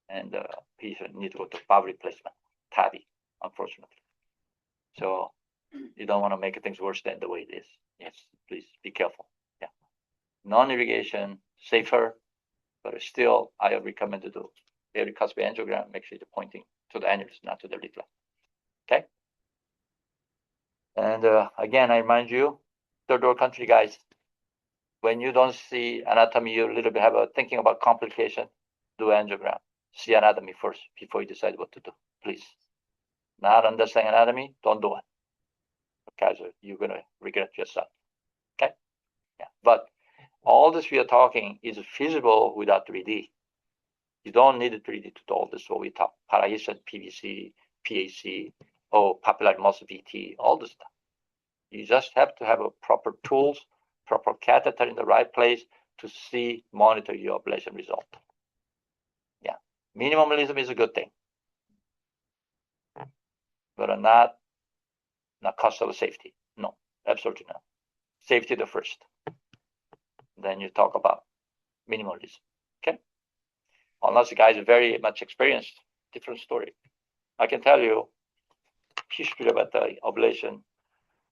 And patient need to go to valve replacement, TAVI, unfortunately. So you don't want to make things worse than the way it is. Yes, please be careful. Yeah. Non-irrigation, safer, but still I recommend to do aortic cuspid angiogram, make sure you're pointing to the annulus, not to the leaflet. Okay? And again, I remind you, third world country guys, when you don't see anatomy, you a little bit have a thinking about complication, do angiogram. See anatomy first before you decide what to do, please. Not understand anatomy, don't do it. Okay, so you're gonna regret yourself. Okay? Yeah. But all this we are talking is feasible without 3D. You don't need a 3D to do all this. What we talk, parahesian, PVC, PAC, papillary muscle VT, all this stuff. You just have to have a proper tools, proper catheter in the right place to monitor your ablation result. Yeah, minimalism is a good thing, but not cost of safety. No, absolutely not. Safety the first. Then you talk about minimalism. Okay. Unless the guy is very much experienced, different story. I can tell you history about the ablation.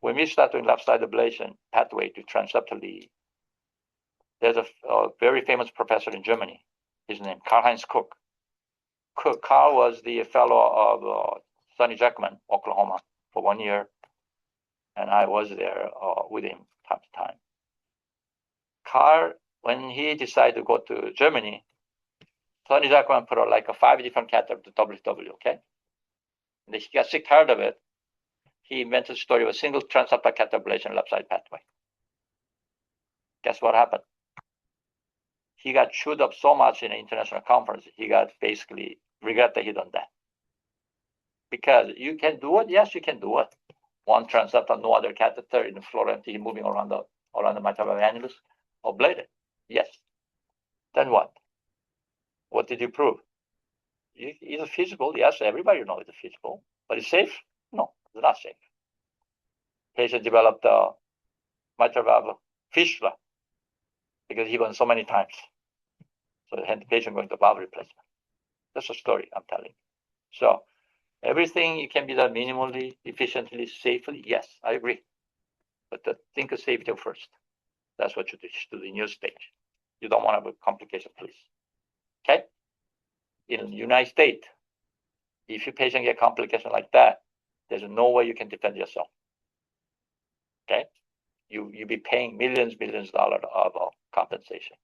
When we start doing left side ablation pathway to transeptally, there's a very famous professor in Germany. His name Karl-Heinz Cook. Carl was the fellow of Sonny Jackman, Oklahoma, for 1 year, and I was there with him time to time. Carl, when he decided to go to Germany, Sonny Jackman put out like 5 different catheters to WW, okay? And he got sick tired of it. He invented the story of a single transeptal catheter ablation left side pathway. Guess what happened? He got chewed up so much in an international conference, he got basically regret that he done that. Because you can do it, yes, you can do it. One transeptal, no other catheter in the floor empty, moving around the mitral valve annulus, ablate it. Yes. Then what? What did you prove? Is it feasible? Yes, everybody knows it's feasible. But it's safe? No, it's not safe. Patient developed mitral valve fistula because he went so many times. So the patient going to valve replacement. That's a story I'm telling. So everything you can be done minimally, efficiently, safely. Yes, I agree. But think of safety first. That's what you do in your stage. You don't want to have a complication, please. Okay? In the United States, if your patient get complication like that, there's no way you can defend yourself. Okay? You be paying millions of dollars of compensation.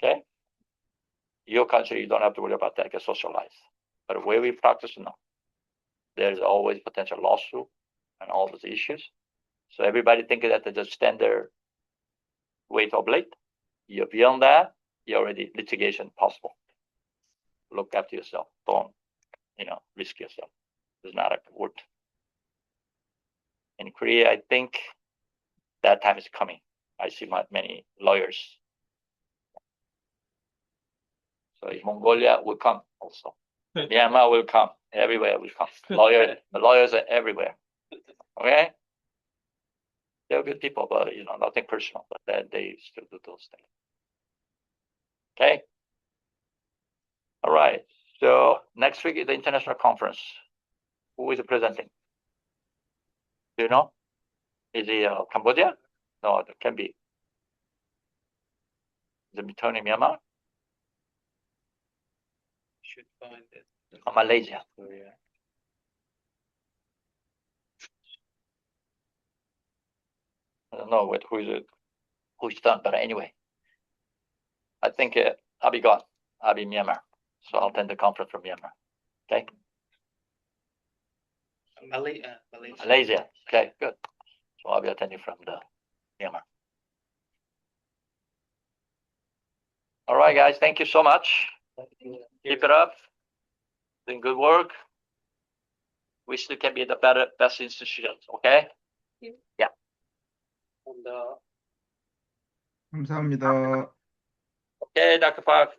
Okay? Your country, you don't have to worry about that, get socialized. But where we practice, no. There's always potential lawsuit and all those issues. So everybody thinking that there's a standard way to ablate. You're beyond that, you're already litigation possible. Look after yourself. Don't, risk yourself. It's not worth. In Korea, I think that time is coming. I see many lawyers. So in Mongolia will come also. Myanmar will come. Everywhere will come. The lawyers are everywhere. Okay? They're good people, but nothing personal. But they still do those things. Okay? All right. So next week is the international conference. Who is presenting? Do you know? Is it Cambodia? No, it can be. Is it returning Myanmar? Should find it. Or Malaysia? Korea. I don't know who's done, but anyway, I think I'll be gone. I'll be in Myanmar, so I'll attend the conference from Myanmar. Okay, Malaysia. Okay, good. So I'll be attending from the Myanmar. All right, guys. Thank you so much. Keep it up. Doing good work. We still can be the best institutions. Okay. Yeah. 감사합니다. Okay, Dr. Park.